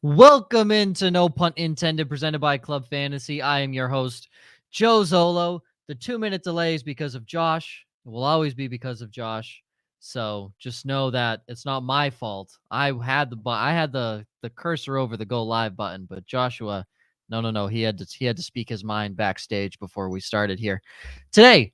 Welcome into No Punt Intended, presented by Club Fantasy. I am your host, Joe Zolo. The 2-minute delay is because of Josh. It will always be because of Josh. So just know that it's not my fault. I had the cursor over the go live button, but Joshua, no, he had to speak his mind backstage before we started here. Today,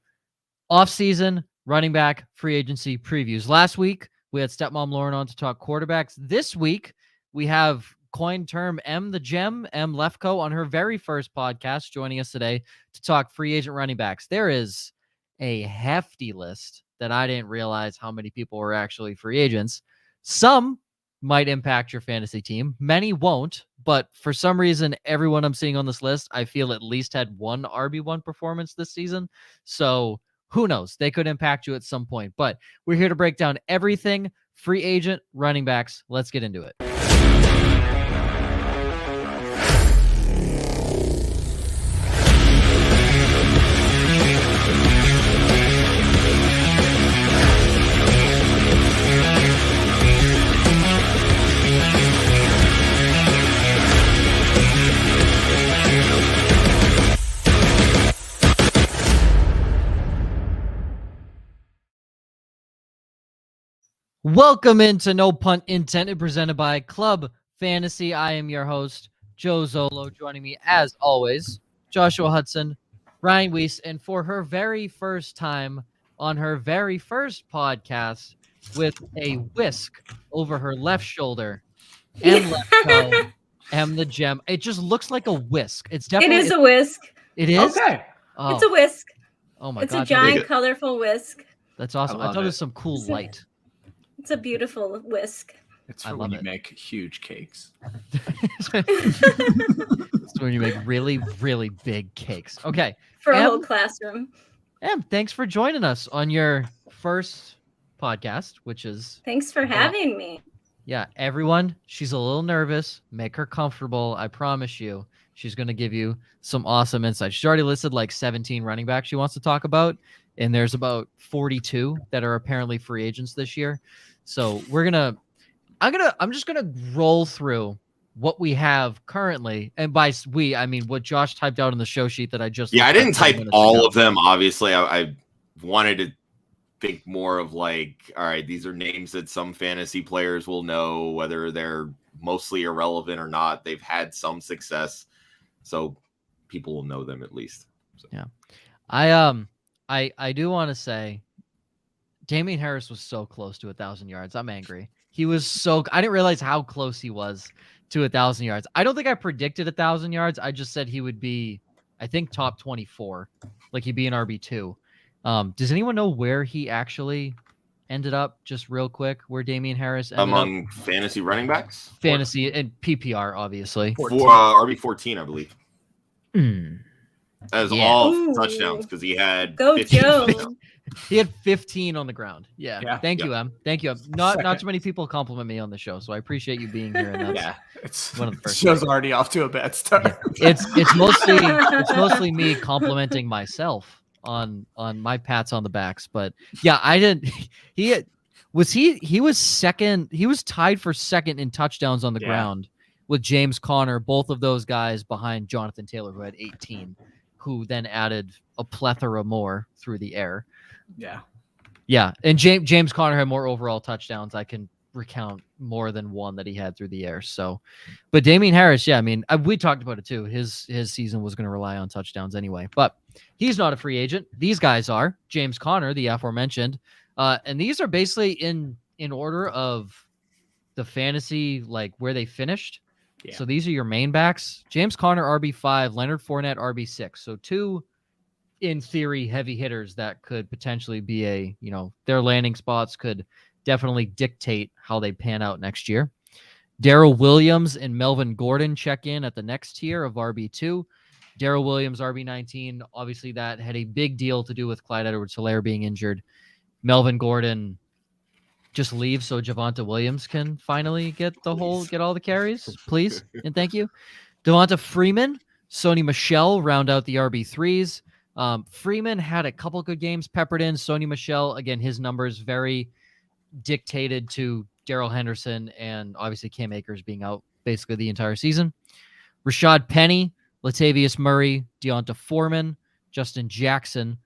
offseason running back free agency previews. Last week we had stepmom Lauren on to talk quarterbacks. This week we have coined term M the Gem, M Lefco, on her very first podcast, joining us today to talk free agent running backs. There is a hefty list that I didn't realize how many people were actually free agents. Some might impact your fantasy team. Many won't, but for some reason, everyone I'm seeing on this list, I feel at least had one RB1 performance this season. So who knows? They could impact you at some point, but we're here to break down everything free agent running backs. Let's get into it. Welcome into No Punt Intended, presented by Club Fantasy. I am your host, Joe Zolo. Joining me, as always, Joshua Hudson, Ryan Weiss, and for her very first time on her very first podcast with a whisk over her left shoulder, M Lefco, M the Gem. It just looks like a whisk. It's definitely a whisk. It is? Okay. Oh. It's a whisk. Oh my it's God. It's a giant, colorful whisk. That's awesome. I thought it was some cool light. It's a beautiful whisk. It's for when you make huge cakes. It's when you make really, really big cakes. Okay. For a whole classroom. Em, thanks for joining us on your first podcast, which is... Thanks for having me. Yeah, everyone, she's a little nervous. Make her comfortable. I promise you, she's going to give you some awesome insights. She's already listed like 17 running backs she wants to talk about, and there's about 42 that are apparently free agents this year. So I'm just gonna roll through what we have currently, and by we I mean what Josh typed out on the show sheet that I just I didn't type all of them. Obviously, I wanted to think more of like, all right, these are names that some fantasy players will know, whether they're mostly irrelevant or not. They've had some success, so people will know them at least. So. Yeah, I do want to say, Damien Harris was so close to 1,000 yards. I'm angry. He was I didn't realize how close he was to 1,000 yards. I don't think I predicted 1,000 yards. I just said he would be, I think, top 24. Like he'd be an RB2. Does anyone know where he actually ended up? Just real quick, where Damian Harris ended among up? Fantasy running backs? Fantasy and PPR, obviously. For RB14, I believe. That was all Ooh. touchdowns because he had Go 15 Joe. touchdowns. He had 15 on the ground. Yeah. Thank you, Em. Thank you, Em. Not too many people compliment me on the show, so I appreciate you being here. And that's it's one of the first. Show's already off to a bad start. Yeah. It's mostly me complimenting myself on my pats on the backs, but yeah, I didn't. He was second. He was tied for second in touchdowns on the ground with James Conner. Both of those guys behind Jonathan Taylor, who had 18. Who then added a plethora more through the air. Yeah. And James Conner had more overall touchdowns. I can recount more than one that he had through the air. So, but Damien Harris, I mean, we talked about it too. His season was going to rely on touchdowns anyway, but he's not a free agent. These guys are. James Conner, the aforementioned, and these are basically in order of the fantasy, like where they finished. Yeah. So these are your main backs. James Conner, RB5, Leonard Fournette, RB6. So two, in theory, heavy hitters that could potentially be their landing spots could definitely dictate how they pan out next year. Darrell Williams and Melvin Gordon check in at the next tier of RB2. Darrell Williams, RB19. Obviously, that had a big deal to do with Clyde Edwards-Helaire being injured. Melvin Gordon just leave so Javonte Williams can finally get all the carries, please, and thank you. Devonta Freeman, Sony Michel round out the RB3s. Freeman had a couple good games peppered in. Sony Michel, again, his numbers very dictated to Darrell Henderson and obviously Cam Akers being out basically the entire season. Rashad Penny, Latavius Murray, Deonta Foreman, Justin Jackson,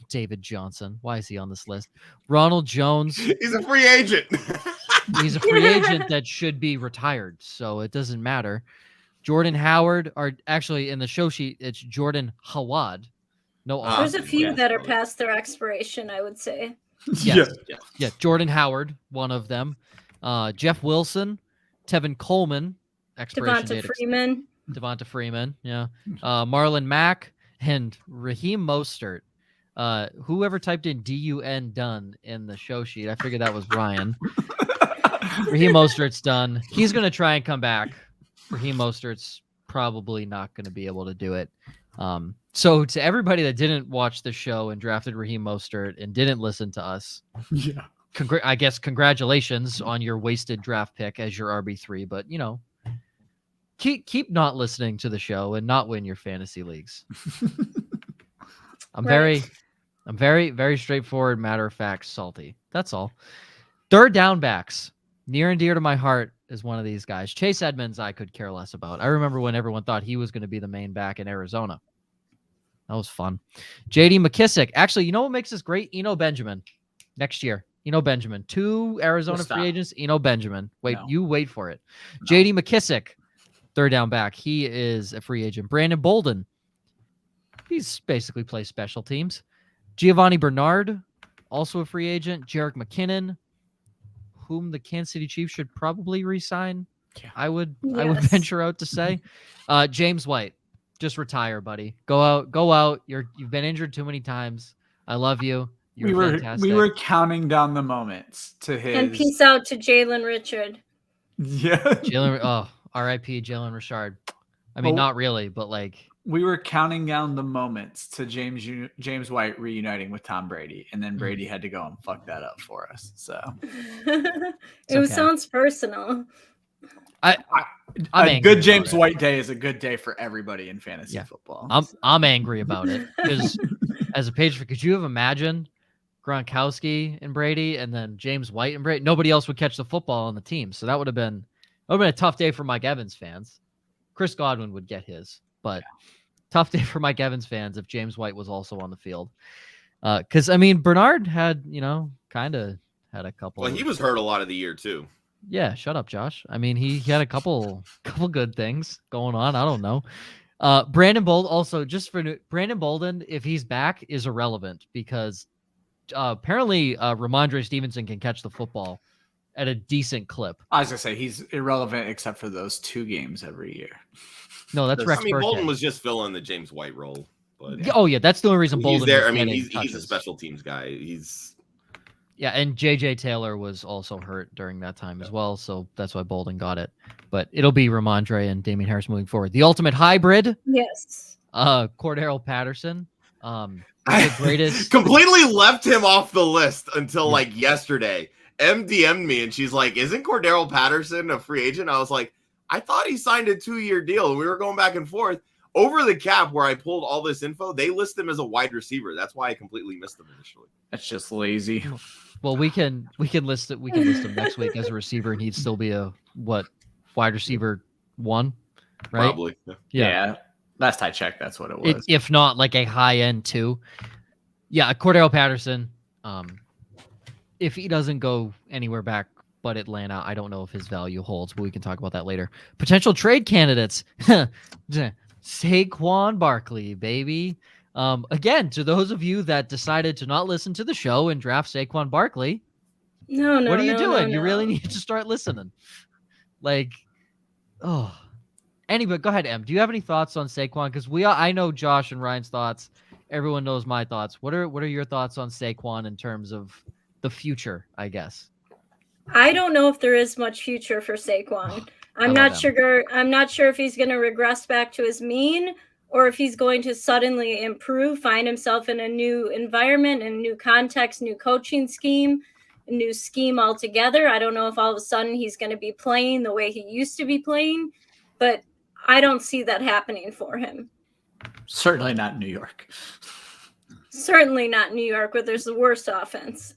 David Johnson. Why is he on this list? Ronald Jones. He's a free agent. He's a free agent that should be retired, so it doesn't matter. Jordan Howard, or actually in the show sheet, it's Jordan Hawad. No, there's a few that are past their expiration, I would say. Yes. Yeah. Jordan Howard, one of them. Jeff Wilson, Tevin Coleman, expiration date. Devonta Freeman, yeah. Marlon Mack and Raheem Mostert. Whoever typed in D-U-N done in the show sheet, I figured that was Ryan. Raheem Mostert's done. He's going to try and come back. Raheem Mostert's probably not going to be able to do it. So to everybody that didn't watch the show and drafted Raheem Mostert and didn't listen to us, I guess congratulations on your wasted draft pick as your RB3. But keep not listening to the show and not win your fantasy leagues. I'm very, very straightforward, matter of fact, salty. That's all. Third down backs, near and dear to my heart, is one of these guys. Chase Edmonds, I could care less about. I remember when everyone thought he was going to be the main back in Arizona. That was fun. J.D. McKissick. Actually, you know what makes this great? Eno Benjamin. Next year. Eno Benjamin. 2 Arizona free agents. Eno Benjamin. You wait for it. No. J.D. McKissick, third down back. He is a free agent. Brandon Bolden. He's basically plays special teams. Giovanni Bernard, also a free agent. Jerick McKinnon, whom the Kansas City Chiefs should probably re-sign. Yeah. I would venture out to say. James White, just retire, buddy. Go out. You've been injured too many times. I love you. You're fantastic. We were counting down the moments to his. And peace out to Jalen Richard. Yeah. R.I.P. Jalen Richard. I mean, not really, but we were counting down the moments to James White reuniting with Tom Brady, and then Brady had to go and fuck that up for us. So sounds personal. A good James White day is a good day for everybody in fantasy football. I'm angry about it because as a page, could you have imagined Gronkowski and Brady, and then James White and Brady? Nobody else would catch the football on the team, so that would have been a tough day for Mike Evans fans. Chris Godwin would get his, but tough day for Mike Evans fans if James White was also on the field. Because Bernard had kind of had a couple. Well, he was hurt a lot of the year too. Yeah, shut up, Josh. He had a couple good things going on. I don't know. Brandon Bolden also, just for Brandon Bolden, if he's back, is irrelevant because apparently Ramondre Stevenson can catch the football at a decent clip. I was gonna say he's irrelevant except for those 2 games every year. No, that's Rex Burkhead. Bolden was just filling the James White role. But that's the only reason Bolden. He's there. He's a special teams guy. And J.J. Taylor was also hurt during that time as well, so that's why Bolden got it. But it'll be Ramondre and Damien Harris moving forward. The ultimate hybrid. Yes. Cordaro Patterson. The greatest. Completely left him off the list until yesterday. DM'd me and she's like, "Isn't Cordaro Patterson a free agent?" I was like, "I thought he signed a 2-year deal." We were going back and forth over the cap where I pulled all this info. They list him as a wide receiver. That's why I completely missed him initially. That's just lazy. Well, we can list it. We can list him next week as a receiver, and he'd still be a wide receiver 1, right? Probably. Yeah. Last I checked, that's what it was. If not a high end 2. Yeah, Cordaro Patterson. If he doesn't go anywhere back but Atlanta, I don't know if his value holds, but we can talk about that later. Potential trade candidates. Saquon Barkley, baby. Again, to those of you that decided to not listen to the show and draft Saquon Barkley, what are you doing? You really need to start listening. Anyway, go ahead, Em. Do you have any thoughts on Saquon? Because I know Josh and Ryan's thoughts. Everyone knows my thoughts. What are your thoughts on Saquon in terms of the future, I guess? I don't know if there is much future for Saquon. I'm not sure if he's going to regress back to his mean or if he's going to suddenly improve, find himself in a new environment, a new context, new coaching scheme, a new scheme altogether. I don't know if all of a sudden he's going to be playing the way he used to be playing, but I don't see that happening for him. Certainly not New York. Certainly not New York, where there's the worst offense.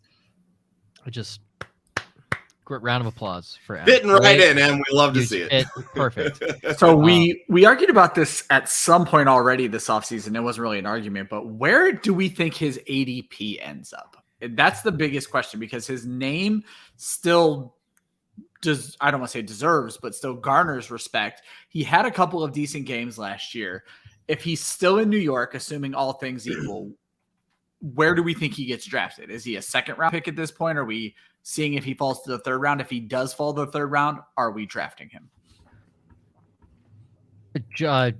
round of applause for M. Fitting right in, and we love to see it. Perfect. So we argued about this at some point already this offseason. It wasn't really an argument, but where do we think his ADP ends up? That's the biggest question, because his name still does, I don't want to say deserves, but still garners respect. He had a couple of decent games last year. If he's still in New York, assuming all things equal, where do we think he gets drafted? Is he a second round pick at this point? Are we seeing if he falls to the third round? If he does fall to the third round, are we drafting him?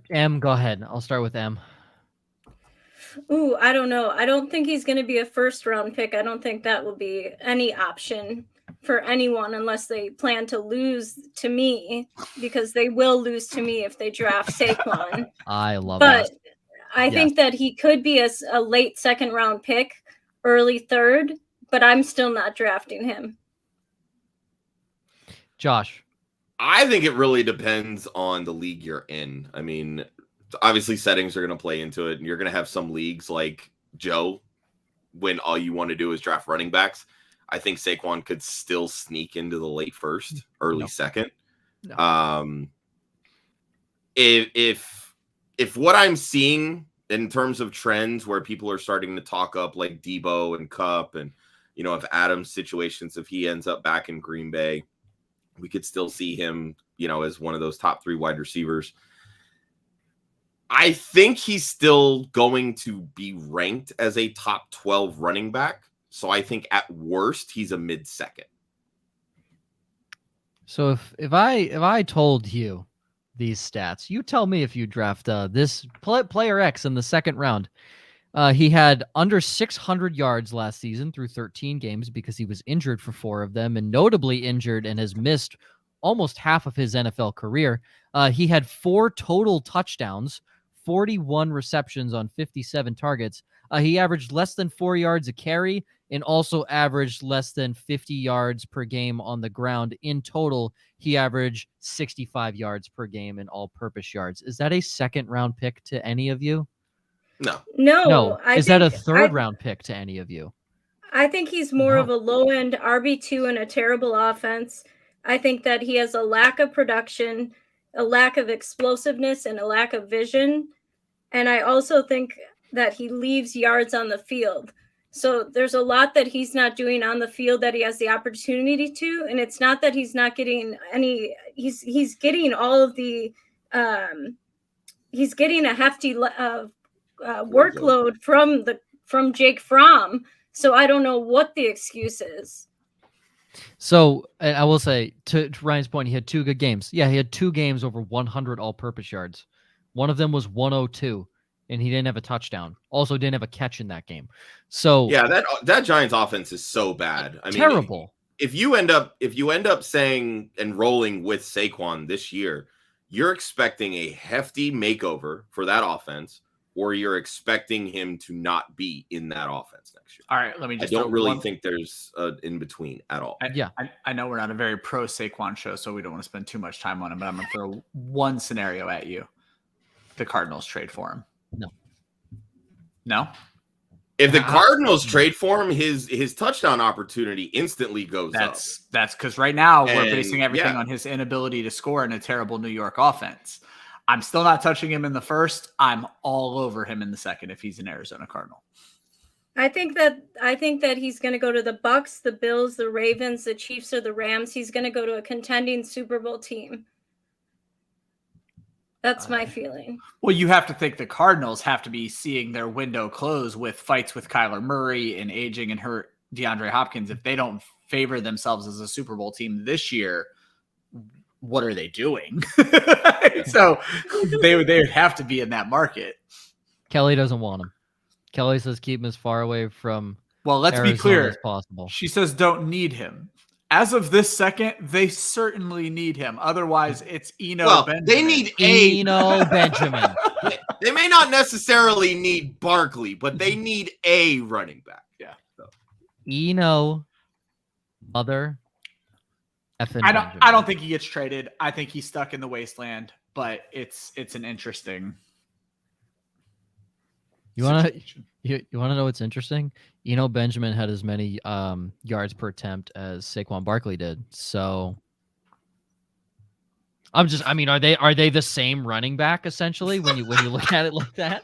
M, go ahead. I'll start with M. Ooh, I don't know. I don't think he's going to be a first round pick. I don't think that will be any option for anyone unless they plan to lose to me, because they will lose to me if they draft Saquon. I love but that. I think that he could be a late second round pick, early third, but I'm still not drafting him. Josh. I think it really depends on the league you're in. I mean, obviously settings are going to play into it, and you're going to have some leagues like Joe when all you want to do is draft running backs. I think Saquon could still sneak into the late first, early second. No. If what I'm seeing in terms of trends where people are starting to talk up like Debo and Kupp, and if Adams' situations, if he ends up back in Green Bay, we could still see him, as one of those top 3 wide receivers. I think he's still going to be ranked as a top 12 running back. So I think at worst he's a mid-second. So if I told you these stats, you tell me if you draft this player X in the second round. He had under 600 yards last season through 13 games because he was injured for 4 of them, and notably injured and has missed almost half of his NFL career. He had 4 total touchdowns, 41 receptions on 57 targets. He averaged less than 4 yards a carry and also averaged less than 50 yards per game on the ground. In total, he averaged 65 yards per game in all-purpose yards. Is that a second-round pick to any of you? No. Is that a third-round pick to any of you? I think he's more of a low-end RB2 in a terrible offense. I think that he has a lack of production, a lack of explosiveness, and a lack of vision. And I also think that he leaves yards on the field. So there's a lot that he's not doing on the field that he has the opportunity to. And it's not that he's not getting any, he's getting all of the, he's getting a hefty workload from Jake Fromm. So I don't know what the excuse is. So I will say, to Ryan's point, he had 2 good games. Yeah, he had 2 games over 100 all-purpose yards. One of them was 102, and he didn't have a touchdown. Also didn't have a catch in that game. So yeah, that Giants offense is so bad. I mean, terrible. If you end up saying and rolling with Saquon this year, you're expecting a hefty makeover for that offense, or you're expecting him to not be in that offense next year. All right, let me just. I don't really think there's in between at all. I know we're not a very pro Saquon show, so we don't want to spend too much time on him. But I'm going to throw one scenario at you: the Cardinals trade for him. No. If the Cardinals trade for him, his touchdown opportunity instantly goes up. That's because right now we're basing everything on his inability to score in a terrible New York offense. I'm still not touching him in the first. I'm all over him in the second if he's an Arizona Cardinal. I think that he's going to go to the Bucks, the Bills, the Ravens, the Chiefs, or the Rams. He's going to go to a contending Super Bowl team. That's my feeling. Well, you have to think the Cardinals have to be seeing their window close with fights with Kyler Murray and aging and hurt DeAndre Hopkins. If they don't favor themselves as a Super Bowl team this year, what are they doing? So they would have to be in that market. Kelly doesn't want him. Kelly says keep him as far away from let's Arizona be clear as possible. She says don't need him. As of this second, they certainly need him. Otherwise, it's Benjamin. They need Eno Benjamin. They may not necessarily need Barkley, but they need a running back. Yeah. So. Eno, other. I don't think he gets traded. I think he's stuck in the wasteland. But it's an interesting. You wanna know what's interesting? Benjamin had as many yards per attempt as Saquon Barkley did. So are they the same running back essentially when you look at it like that?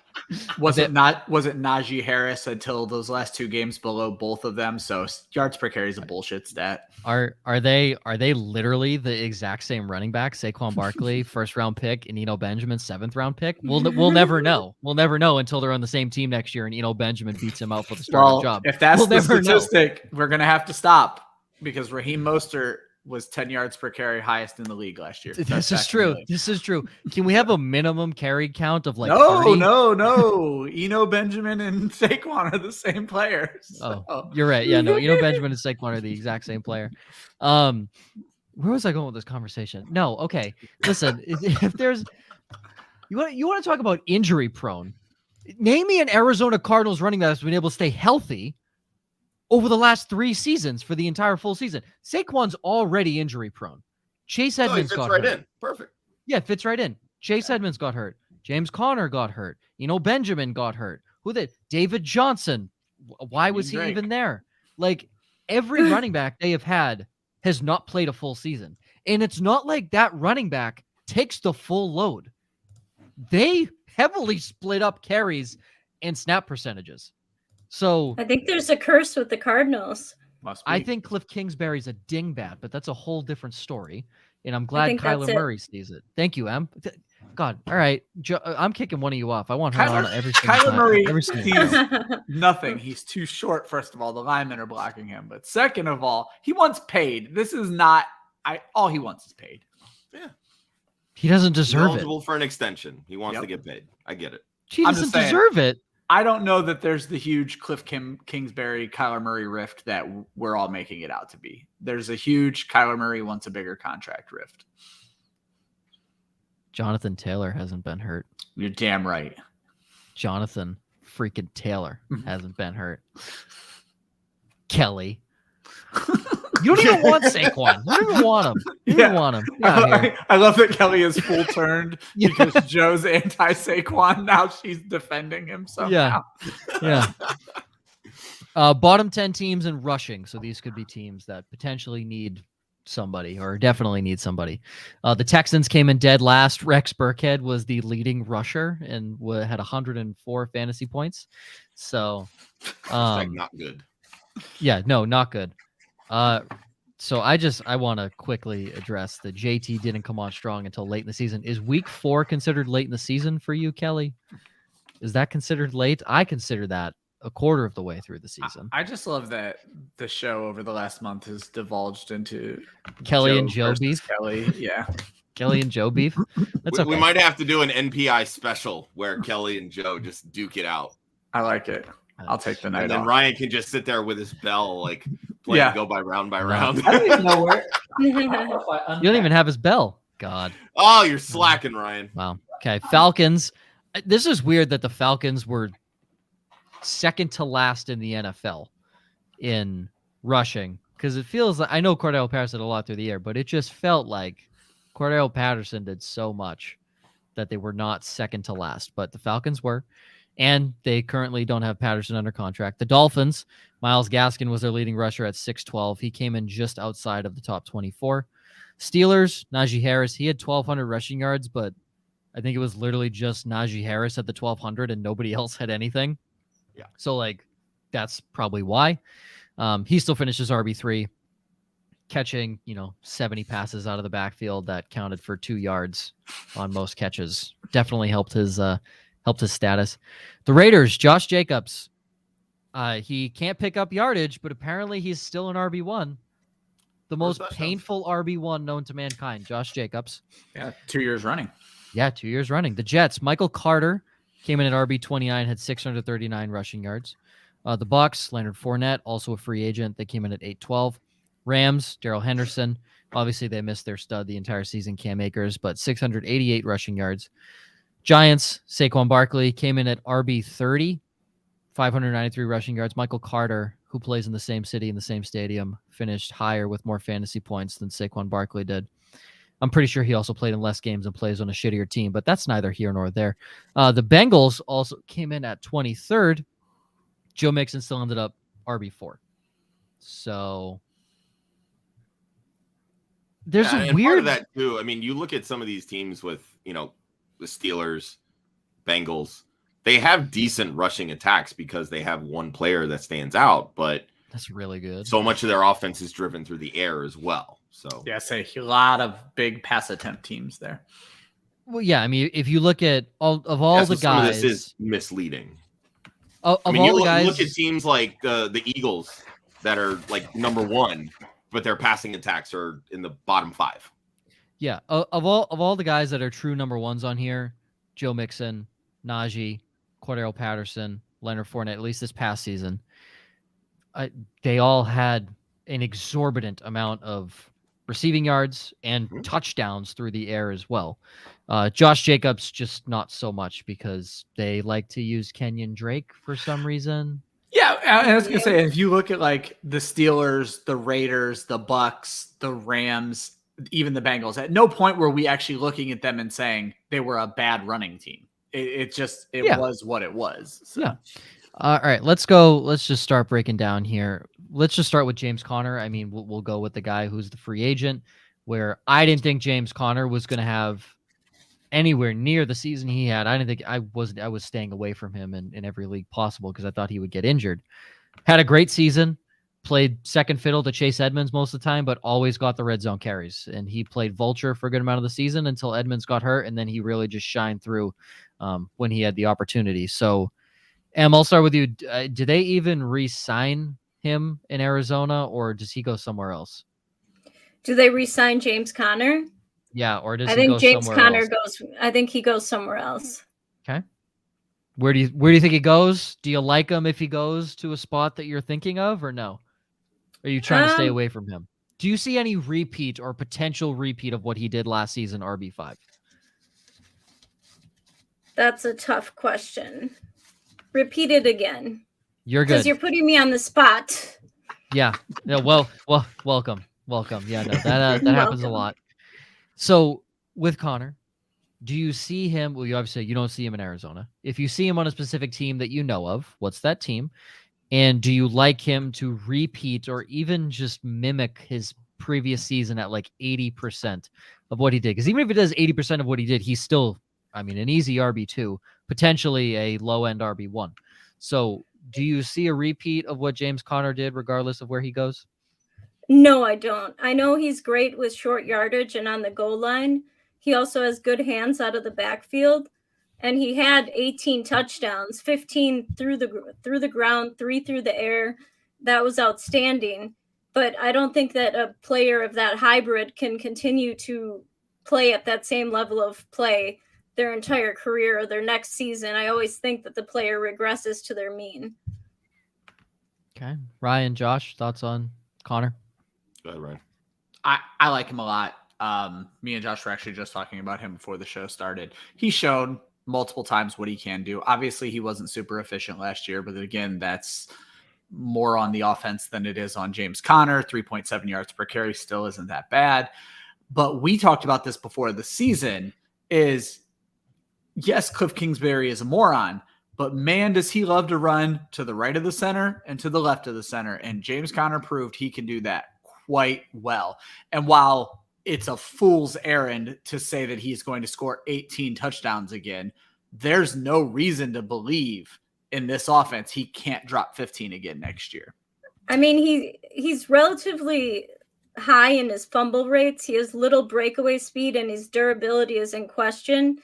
Was it Najee Harris until those last 2 games below both of them? So yards per carry is a bullshit stat. Are they literally the exact same running back? Saquon Barkley, 1st round pick, and Benjamin, 7th round pick. We'll never know. We'll never know until they're on the same team next year and Benjamin beats him out for the starting job. If that's the statistic, we're gonna have to stop because Raheem Mostert was 10 yards per carry, highest in the league last year. This is true. Can we have a minimum carry count of like No. 30? Benjamin and Saquon are the same players. So. Oh, you're right. Yeah, no, Benjamin and Saquon are the exact same player. Where was I going with this conversation? No, okay. Listen, if there's you want to talk about injury prone, name me an Arizona Cardinals running back that's been able to stay healthy over the last 3 seasons for the entire full season. Saquon's already injury prone. Chase Edmonds got hurt. In. Perfect. Yeah, fits right in. Chase Edmonds got hurt. James Conner got hurt. Benjamin got hurt. Who did? David Johnson. Why was he even there? Like, every running back they have had has not played a full season. And it's not like that running back takes the full load. They heavily split up carries and snap percentages. So I think there's a curse with the Cardinals. I think Cliff Kingsbury's a dingbat, but that's a whole different story. And I'm glad Kyler Murray sees it. Thank you, Em. God, all right. I'm kicking one of you off. I want her on every single Kyler time. Murray sees nothing. He's too short, first of all. The linemen are blocking him. But second of all, he wants paid. This is not all he wants is paid. Yeah. He doesn't deserve it. Eligible for an extension. He wants to get paid. I get it. He doesn't deserve it. I don't know that there's the huge Cliff Kingsbury, Kyler Murray rift that we're all making it out to be. There's a huge Kyler Murray wants a bigger contract rift. Jonathan Taylor hasn't been hurt. You're damn right. Jonathan freaking Taylor hasn't been hurt. Kelly. You don't even want Saquon. You don't even want him. You don't want him. I love that Kelly is full turned because Joe's anti-Saquon. Now she's defending him somehow. Yeah. Bottom 10 teams in rushing. So these could be teams that potentially need somebody or definitely need somebody. The Texans came in dead last. Rex Burkhead was the leading rusher and had 104 fantasy points. So not good. Yeah, no, not good. So I want to quickly address that JT didn't come on strong until late in the season. Is week 4 considered late in the season for you, Kelly? Is that considered late? I consider that a quarter of the way through the season. I just love that the show over the last month has divulged into Kelly and Joe beef. Kelly, yeah. Kelly and Joe beef. That's okay. We might have to do an NPI special where Kelly and Joe just duke it out. I like it. I'll take the night and then off. Ryan can just sit there with his bell, like play go by round by round. I don't even know where. You don't even have his bell. God. Oh, you're slacking, Ryan. Wow. Okay. Falcons. This is weird that the Falcons were second to last in the NFL in rushing because it feels like I know Cordaro Patterson a lot through the air, but it just felt like Cordaro Patterson did so much that they were not second to last, but the Falcons were. And they currently don't have Patterson under contract. The Dolphins, Myles Gaskin was their leading rusher at 6'12". He came in just outside of the top 24. Steelers, Najee Harris, he had 1,200 rushing yards, but I think it was literally just Najee Harris at the 1,200 and nobody else had anything. Yeah. So, that's probably why. He still finishes RB3, catching, 70 passes out of the backfield that counted for 2 yards on most catches. Definitely helped his status. The Raiders, Josh Jacobs, he can't pick up yardage, but apparently he's still an RB1. The most painful RB1 known to mankind, Josh Jacobs. Yeah, 2 years running. Yeah, 2 years running. The Jets, Michael Carter came in at RB29, had 639 rushing yards. The Bucs, Leonard Fournette, also a free agent. They came in at 812. Rams, Darrell Henderson. Obviously, they missed their stud the entire season, Cam Akers, but 688 rushing yards. Giants, Saquon Barkley came in at RB30, 593 rushing yards. Michael Carter, who plays in the same city in the same stadium, finished higher with more fantasy points than Saquon Barkley did. I'm pretty sure he also played in less games and plays on a shittier team, but that's neither here nor there. The Bengals also came in at 23rd. Joe Mixon still ended up RB4. So there's a weird part of that too. I mean, you look at some of these teams with, the Steelers, Bengals, they have decent rushing attacks because they have one player that stands out, but that's really good. So much of their offense is driven through the air as well. So yeah, say a lot of big pass attempt teams there. Well, yeah, I mean, if you look at all the guys, this is misleading. Look at teams like the Eagles that are like number 1, but their passing attacks are in the bottom 5. Yeah, of all the guys that are true number 1s on here, Joe Mixon, Najee, Cordaro Patterson, Leonard Fournette, at least this past season, they all had an exorbitant amount of receiving yards and touchdowns through the air as well. Josh Jacobs, just not so much because they like to use Kenyon Drake for some reason. Yeah, I was going to say, if you look at like the Steelers, the Raiders, the Bucks, the Rams, even the Bengals, at no point were we actually looking at them and saying they were a bad running team. It was what it was. So. Yeah. All right, let's go. Let's just start breaking down here. Let's just start with James Conner. I mean, we'll go with the guy who's the free agent, where I didn't think James Conner was going to have anywhere near the season he had. I didn't think I was staying away from him in every league possible because I thought he would get injured. Had a great season, played second fiddle to Chase Edmonds most of the time, but always got the red zone carries. And he played vulture for a good amount of the season until Edmonds got hurt, and then he really just shined through when he had the opportunity. So, Em, I'll start with you. Do they even re-sign him in Arizona, or does he go somewhere else? Do they re-sign James Conner? Yeah, or does I he think go James somewhere Conner else? goes. I think he goes somewhere else. Okay. Where do you think he goes? Do you like him if he goes to a spot that you're thinking of, or no? Are you trying to stay away from him? Do you see any repeat or potential repeat of what he did last season, RB5? That's a tough question. Repeat it again. You're good. Because you're putting me on the spot. Yeah. No, well, welcome. Yeah, no, that happens a lot. So with Conner, do you see him? Well, you don't see him in Arizona. If you see him on a specific team that you know of, what's that team? And do you like him to repeat or even just mimic his previous season at like 80% of what he did? Because even if he does 80% of what he did, he's still, an easy RB2, potentially a low-end RB1. So do you see a repeat of what James Conner did regardless of where he goes? No, I don't. I know he's great with short yardage and on the goal line. He also has good hands out of the backfield. And he had 18 touchdowns, 15 through the ground, 3 through the air. That was outstanding. But I don't think that a player of that hybrid can continue to play at that same level of play their entire career or their next season. I always think that the player regresses to their mean. Okay. Ryan, Josh, thoughts on Conner? Go ahead, Ryan. I like him a lot. Me and Josh were actually just talking about him before the show started. He showed multiple times what he can do. Obviously, he wasn't super efficient last year, but again, that's more on the offense than it is on James Conner. 3.7 yards per carry still isn't that bad. But we talked about this before the season is, yes, Cliff Kingsbury is a moron, but man, does he love to run to the right of the center and to the left of the center. And James Conner proved he can do that quite well. And while it's a fool's errand to say that he's going to score 18 touchdowns again, there's no reason to believe in this offense he can't drop 15 again next year. He's relatively high in his fumble rates. He has little breakaway speed and his durability is in question.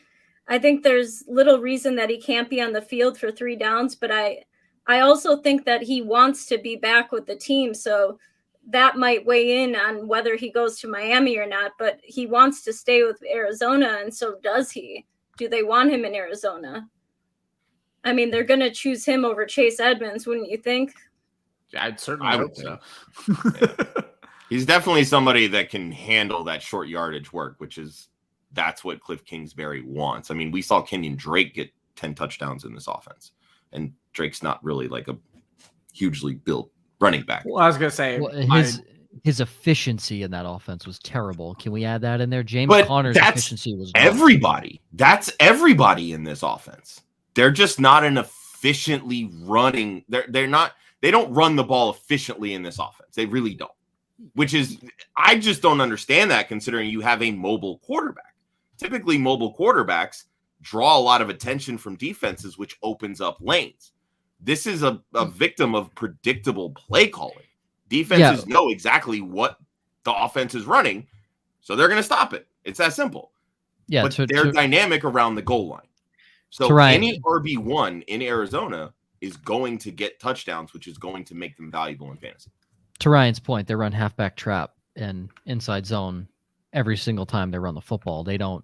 I think there's little reason that he can't be on the field for 3 downs, but I also think that he wants to be back with the team. So that might weigh in on whether he goes to Miami or not, but he wants to stay with Arizona. And so does he. Do they want him in Arizona? They're going to choose him over Chase Edmonds, wouldn't you think? Yeah, I'd certainly hope so. He's definitely somebody that can handle that short yardage work, that's what Cliff Kingsbury wants. We saw Kenyon Drake get 10 touchdowns in this offense, and Drake's not really like a hugely built running back. Well, I was going to say, his efficiency in that offense was terrible. Can we add that in there? James But Conner's that's efficiency was everybody. That's everybody in this offense. They're just not an efficiently running. They're not. They don't run the ball efficiently in this offense. They really don't. Which is, I just don't understand that, considering you have a mobile quarterback. Typically, mobile quarterbacks draw a lot of attention from defenses, which opens up lanes. This is a victim of predictable play calling. Defenses know exactly what the offense is running, so they're going to stop it. It's that simple. Yeah, but they're dynamic around the goal line. So any RB1 in Arizona is going to get touchdowns, which is going to make them valuable in fantasy. To Ryan's point, they run halfback trap and inside zone every single time they run the football. They don't,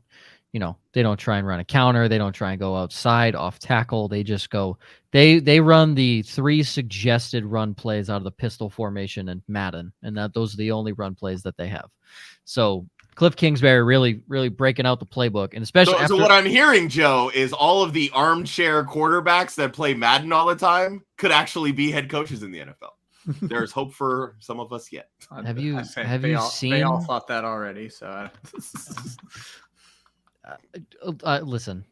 they don't try and run a counter. They don't try and go outside off tackle. They just go, they run the 3 suggested run plays out of the pistol formation and Madden. And those are the only run plays that they have. So Cliff Kingsbury really breaking out the playbook. And especially so what I'm hearing, Joe, is all of the armchair quarterbacks that play Madden all the time could actually be head coaches in the NFL. There's hope for some of us yet. Have you seen? They all thought that already. So listen,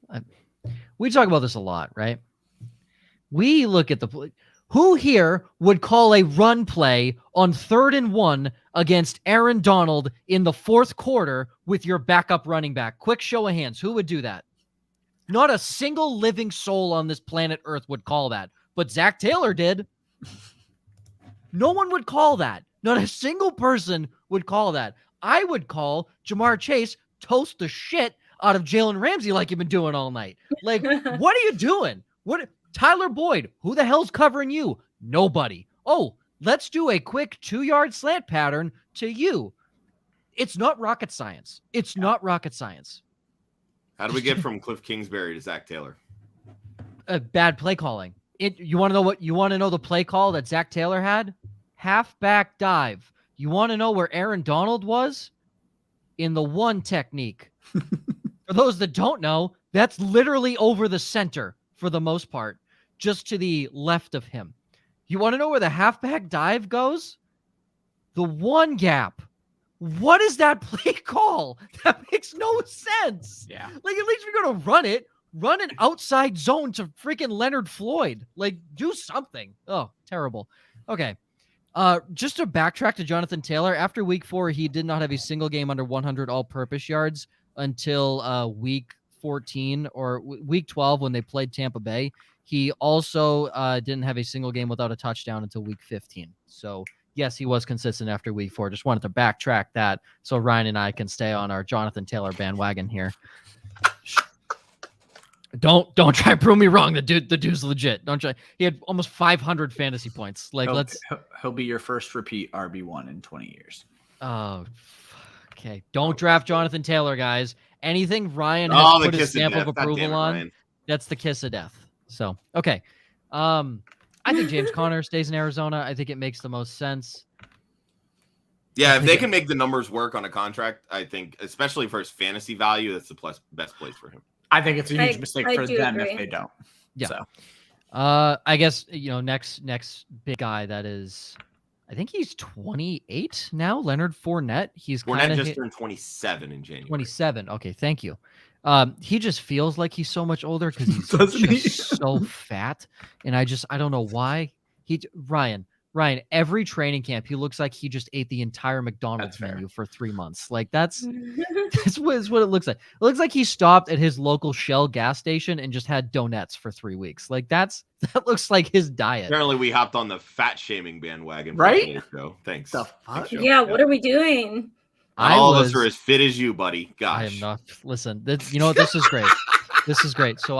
we talk about this a lot, right? We look at who here would call a run play on 3rd and 1 against Aaron Donald in the 4th quarter with your backup running back? Quick show of hands. Who would do that? Not a single living soul on this planet Earth would call that, but Zach Taylor did. No one would call that. Not a single person would call that. I would call Jamar Chase toast the shit out of Jalen Ramsey like you've been doing all night. Like, what are you doing? Tyler Boyd, who the hell's covering you? Nobody. Oh, let's do a quick 2-yard slant pattern to you. It's not rocket science. It's not rocket science. How do we get from Cliff Kingsbury to Zach Taylor? Bad play calling. You want to know the play call that Zach Taylor had? Halfback dive. You want to know where Aaron Donald was? In the 1 technique. For those that don't know, that's literally over the center for the most part, just to the left of him. You want to know where the halfback dive goes? The 1 gap. What is that play call? That makes no sense. Yeah. Like, at least we're going to run it. Run an outside zone to freaking Leonard Floyd. Like, do something. Oh, terrible. Okay. Just to backtrack to Jonathan Taylor, after week 4, he did not have a single game under 100 all-purpose yards until week 14 or week 12 when they played Tampa Bay. He also didn't have a single game without a touchdown until week 15. So, yes, he was consistent after week 4. Just wanted to backtrack that so Ryan and I can stay on our Jonathan Taylor bandwagon here. Don't try to prove me wrong. The dude's legit. Don't try. He had almost 500 fantasy points. Like, he'll be your first repeat RB1 in 20 years. Oh, okay. Don't draft Jonathan Taylor, guys. Anything Ryan has put his stamp of approval on, that's the kiss of death. So, okay. I think James Conner stays in Arizona. I think it makes the most sense. Yeah, if they can make the numbers work on a contract, I think, especially for his fantasy value, that's the best place for him. I think it's a huge mistake for them if they don't. Yeah. So. I guess, next big guy that is, I think he's 28 now, Leonard Fournette. Fournette just turned 27 in January. 27. Okay, thank you. He just feels like he's so much older because he's just so fat. And I don't know why. Ryan, every training camp, he looks like he just ate the entire McDonald's menu for 3 months. Like, that's what it looks like. It looks like he stopped at his local Shell gas station and just had donuts for 3 weeks. Like, that looks like his diet. Apparently, we hopped on the fat shaming bandwagon. Right? Thanks. The fuck? Yeah, what are we doing? All of us are as fit as you, buddy. Gosh. I am not. Listen, this is great. This is great. So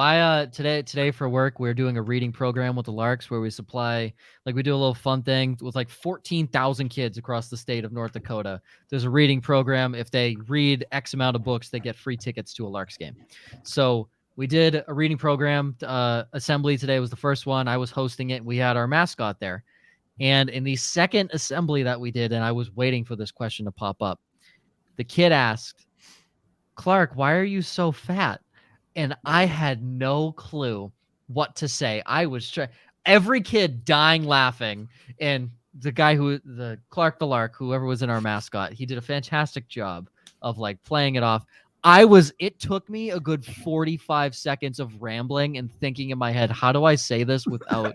today for work, we're doing a reading program with the Larks where we supply, we do a little fun thing with 14,000 kids across the state of North Dakota. There's a reading program. If they read X amount of books, they get free tickets to a Larks game. So we did a reading program. Assembly today was the first one. I was hosting it. We had our mascot there. And in the second assembly that we did, and I was waiting for this question to pop up, the kid asked, "Clark, why are you so fat?" And I had no clue what to say. I was every kid dying laughing, and the guy the Clark the Lark, whoever was in our mascot, he did a fantastic job of like playing it off. It took me a good 45 seconds of rambling and thinking in my head, how do I say this without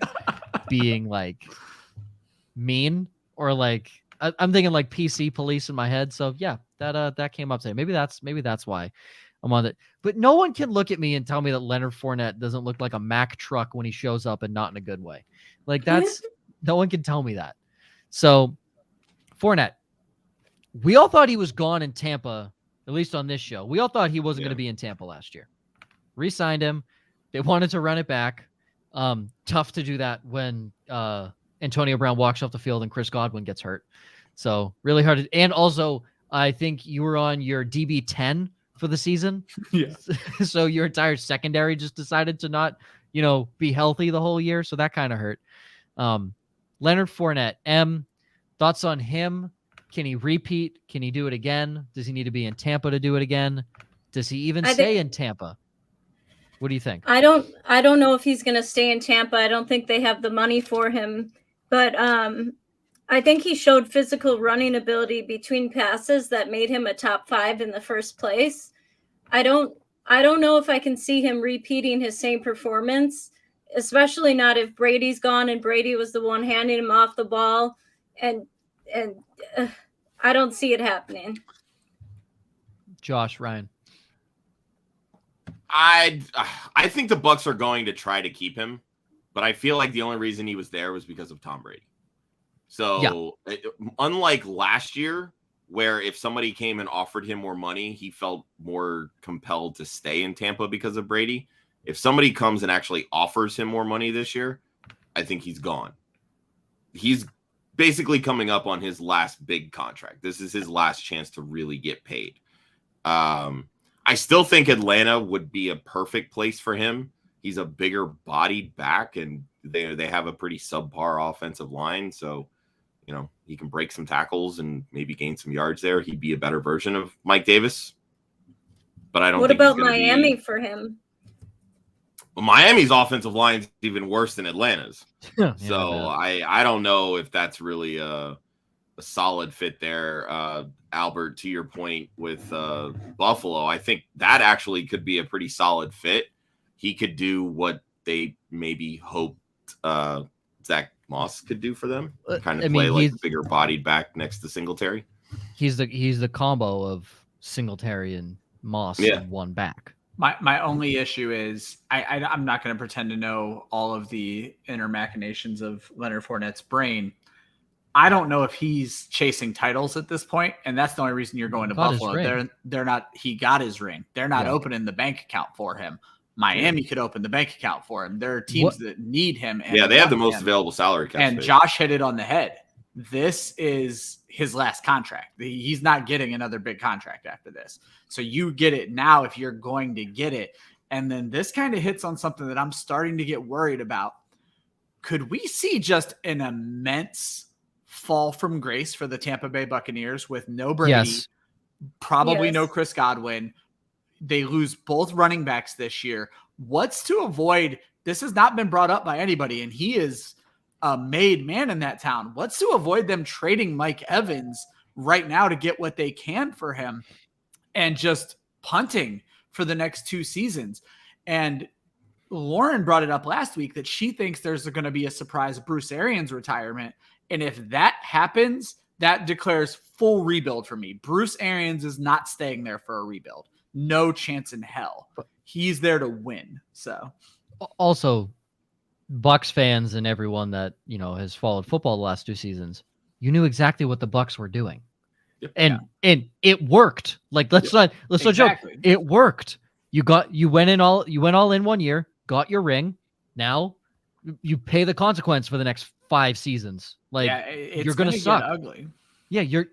being like mean or like, I'm thinking like PC police in my head. So yeah, that came up today. Maybe that's why I'm on it. But no one can look at me and tell me that Leonard Fournette doesn't look like a Mack truck when he shows up and not in a good way. Like no one can tell me that. So Fournette, we all thought he was gone in Tampa, at least on this show. We all thought he wasn't going to be in Tampa last year. Re-signed him. They wanted to run it back. Tough to do that when Antonio Brown walks off the field and Chris Godwin gets hurt. So really hard. And also, I think you were on your DB 10 for the season. Yeah. So your entire secondary just decided to not, be healthy the whole year. So that kind of hurt. Leonard Fournette, thoughts on him? Can he repeat? Can he do it again? Does he need to be in Tampa to do it again? Does he even stay in Tampa? What do you think? I don't know if he's going to stay in Tampa. I don't think they have the money for him, but I think he showed physical running ability between passes that made him a top 5 in the first place. I don't know if I can see him repeating his same performance, especially not if Brady's gone and Brady was the one handing him off the ball, and I don't see it happening. Josh, Ryan. I think the Bucs are going to try to keep him, but I feel like the only reason he was there was because of Tom Brady. So unlike last year, where if somebody came and offered him more money, he felt more compelled to stay in Tampa because of Brady. If somebody comes and actually offers him more money this year, I think he's gone. He's basically coming up on his last big contract. This is his last chance to really get paid. I still think Atlanta would be a perfect place for him. He's a bigger bodied back, and they have a pretty subpar offensive line. So, he can break some tackles and maybe gain some yards there. He'd be a better version of Mike Davis. But I don't. What about Miami for him? Well, Miami's offensive line is even worse than Atlanta's. So I don't know if that's really a solid fit there. Albert, to your point with Buffalo, I think that actually could be a pretty solid fit. He could do what they maybe hoped Zach Moss could do for them. Kind of play like a bigger bodied back next to Singletary. He's the combo of Singletary and Moss in one back. My only issue is I'm not going to pretend to know all of the inner machinations of Leonard Fournette's brain. I don't know if he's chasing titles at this point, and that's the only reason you're going to Buffalo. They're not. He got his ring. They're not opening the bank account for him. Miami could open the bank account for him. There are teams that need him. And they have the most available salary cap. And Josh hit it on the head. This is his last contract. He's not getting another big contract after this. So you get it now if you're going to get it. And then this kind of hits on something that I'm starting to get worried about. Could we see just an immense fall from grace for the Tampa Bay Buccaneers with no Brady, probably no Chris Godwin? They lose both running backs this year. What's to avoid? This has not been brought up by anybody, and he is a made man in that town. What's to avoid them trading Mike Evans right now to get what they can for him and just punting for the next 2 seasons? And Lauren brought it up last week that she thinks there's going to be a surprise Bruce Arians retirement. And if that happens, that declares full rebuild for me. Bruce Arians is not staying there for a rebuild. No chance in hell. He's there to win. So also, Bucs fans and everyone that has followed football the last 2 seasons, you knew exactly what the Bucs were doing, and it worked. Like let's not joke. It worked. You went all in 1 year, got your ring. Now you pay the consequence for the next 5 seasons. Like you're gonna suck. Ugly. Yeah, you're.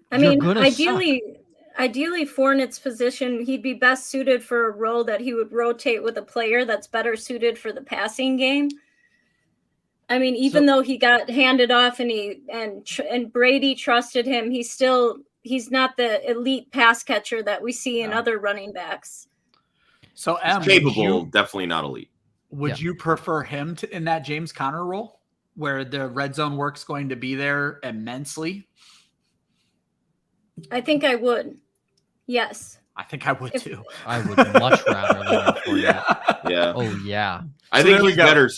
Ideally, Fournette's position, he'd be best suited for a role that he would rotate with a player that's better suited for the passing game. I mean, even though he got handed off and Brady trusted him, he's not the elite pass catcher that we see in other running backs. So capable, definitely not elite. Would you prefer him in that James Conner role where the red zone work's going to be there immensely? I think I would. Yes. I think I would too. I would much rather Leonard Fournette. Yeah. Oh yeah. I think he's better.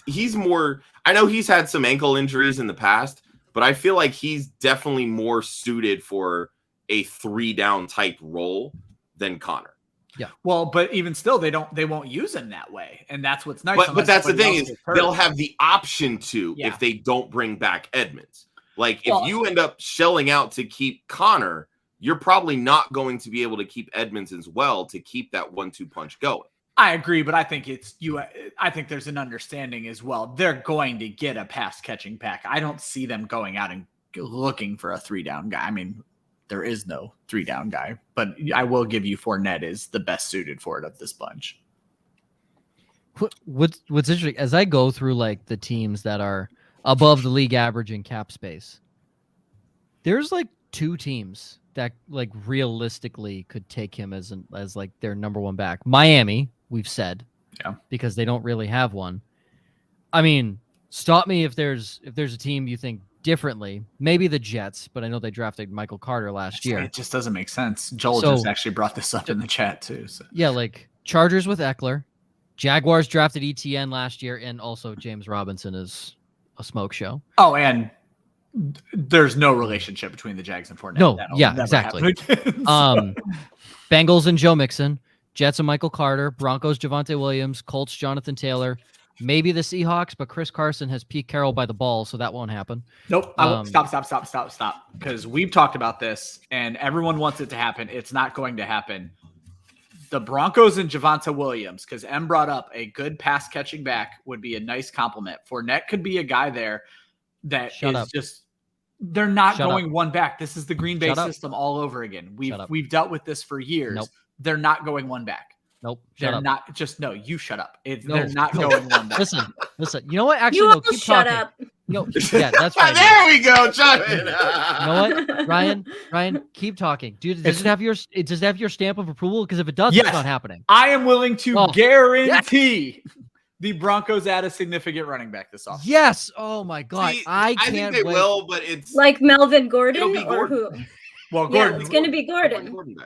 He's more. I know he's had some ankle injuries in the past, but I feel like he's definitely more suited for a 3-down type role than Connor. Yeah. Well, but even still, they won't use him that way, and that's what's nice. But that's the thing is they'll have the option to if they don't bring back Edmonds. Like if you end up shelling out to keep Connor, you're probably not going to be able to keep Edmonds as well to keep that 1-2 punch going. I agree, but I think I think there's an understanding as well. They're going to get a pass catching back. I don't see them going out and looking for a 3-down guy. I mean, there is no 3-down guy, but I will give you Fournette is the best suited for it of this bunch. What's interesting as I go through like the teams that are above the league average in cap space, there's like 2 teams that like realistically could take him as like their number 1 back. Miami, we've said, because they don't really have one. I mean, stop me if there's a team you think differently. Maybe the Jets, but I know they drafted Michael Carter last year. It just doesn't make sense. Joel just actually brought this up in the chat too. So. Yeah, like Chargers with Eckler, Jaguars drafted ETN last year, and also James Robinson is a smoke show. Oh, and there's no relationship between the Jags and Fournette. No, exactly. Bengals and Joe Mixon, Jets and Michael Carter, Broncos Javonte Williams, Colts Jonathan Taylor, maybe the Seahawks, but Chris Carson has Pete Carroll by the ball, so that won't happen. Nope. Stop. Because we've talked about this, and everyone wants it to happen. It's not going to happen. The Broncos and Javonte Williams, because M brought up a good pass catching back would be a nice compliment. Fournette could be a guy there that they're not going one back. This is the Green Bay system all over again. We've dealt with this for years. Nope. They're not going one back. Nope. They're not. You shut up. They're not going one back. Listen. You know what? Actually, keep shut talking. up. No, yeah, that's right. There we go, Jonathan. You know what, Ryan, keep talking, dude. Does it have your stamp of approval? Because if it does, it's not happening. I am willing to guarantee the Broncos add a significant running back this offseason. Yes. Oh my God. See, I think can't they wait. will, but it's like Melvin Gordon it'll be or Gordon. who? Well, Gordon. Yeah, it's going to be Gordon.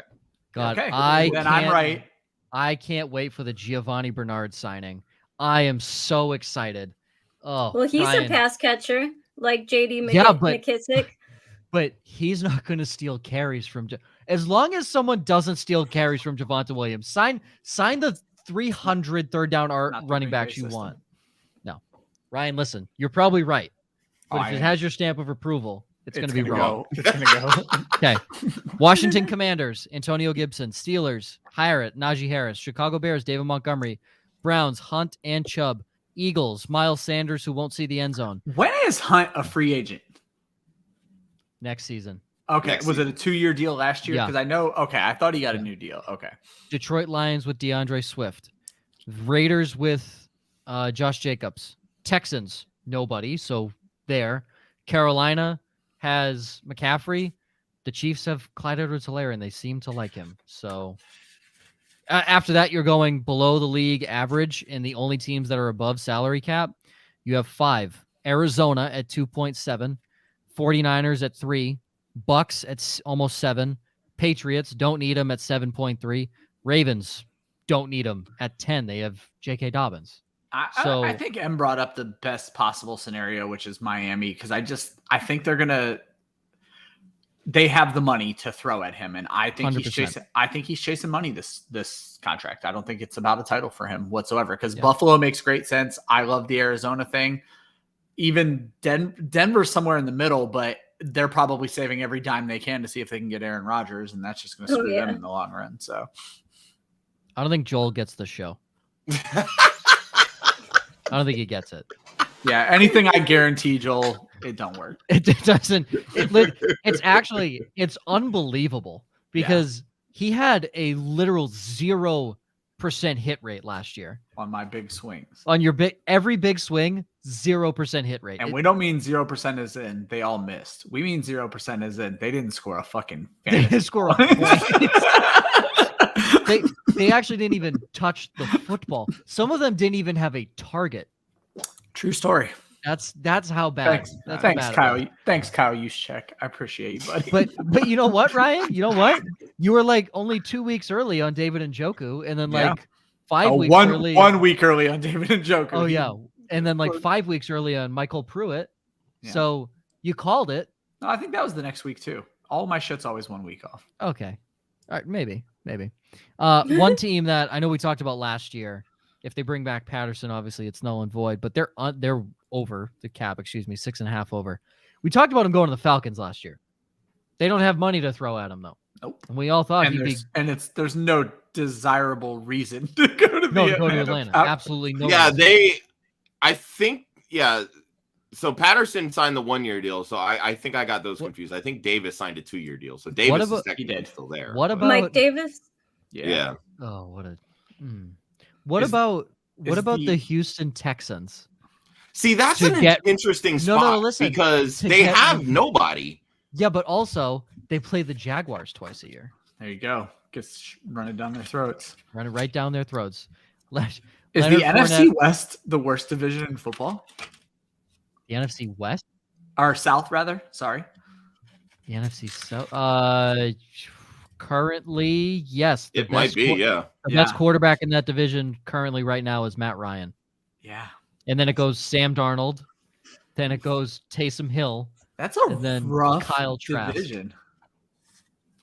God, okay. I'm right. I can't wait for the Giovanni Bernard signing. I am so excited. Oh, well, he's Ryan. a pass catcher like JD McKissick. But he's not going to steal carries from. As long as someone doesn't steal carries from Javonte Williams, sign the 300 third down running backs you want. No, Ryan, listen, you're probably right. But if it has your stamp of approval, it's going to be wrong. It's going to go. Okay. Washington Commanders, Antonio Gibson. Steelers, Hyatt, Najee Harris. Chicago Bears, David Montgomery. Browns, Hunt and Chubb. Eagles, Miles Sanders, who won't see the end zone. When is Hunt a free agent? Next season. Okay. Was it a 2-year deal last year? Yeah. Because I know. Okay. I thought he got a new deal. Okay. Detroit Lions with DeAndre Swift. Raiders with Josh Jacobs. Texans, nobody. So there. Carolina has McCaffrey. The Chiefs have Clyde Edwards-Helaire, and they seem to like him. So after that, you're going below the league average, and the only teams that are above salary cap, you have 5. Arizona at 2.7, 49ers at 3, Bucks at almost 7, Patriots don't need them at 7.3, Ravens don't need them at 10. They have J.K. Dobbins. I think M brought up the best possible scenario, which is Miami, because I think they have the money to throw at him, and I think 100%. he's chasing money this contract. I don't think it's about a title for him whatsoever, because Buffalo makes great sense. I love the Arizona thing. Even Denver's somewhere in the middle, but they're probably saving every dime they can to see if they can get Aaron Rodgers, and that's just going to screw them in the long run. So I don't think Joel gets the show. I don't think he gets it. Yeah, anything I guarantee, Joel, it don't work. It doesn't. It's unbelievable because he had a literal 0% hit rate last year on my big swings. On your every big swing, 0% hit rate. And we don't mean 0% as in they all missed. We mean 0% as in they didn't score a fucking. They didn't score a point. They actually didn't even touch the football. Some of them didn't even have a target. True story. That's how bad. Thanks, Kyle. Thanks, Kyle Juszczyk. I appreciate you, buddy. But you know what, Ryan? You know what? You were like only 2 weeks early on David Njoku, and then like 5 weeks early. 1 week early on David Njoku. Oh yeah, and then like 5 weeks early on Michael Pruitt. Yeah. So you called it. No, I think that was the next week too. All my shit's always 1 week off. Okay, all right, maybe. One team that I know we talked about last year. If they bring back Patterson, obviously it's null and void, but they're over the cap. 6.5 over. We talked about him going to the Falcons last year. They don't have money to throw at him though. Nope. And we all thought there's no desirable reason to go to Atlanta. Absolutely no. Yeah, So Patterson signed the 1 year deal. So I think I got those confused. I think Davis signed a 2 year deal. So Davis is technically still there. What about Mike Davis? Yeah. Oh, what about the Houston Texans? See, that's an interesting spot because they have nobody. Yeah, but also they play the Jaguars twice a year. There you go. Just run it down their throats. Run it right down their throats. Is the NFC West the worst division in football? The NFC West? Or South, rather. Sorry. The NFC South. Currently, yes. It might be, yeah. The best quarterback in that division currently right now is Matt Ryan. Yeah. And then it goes Sam Darnold. Then it goes Taysom Hill. That's a rough Kyle Trask. division.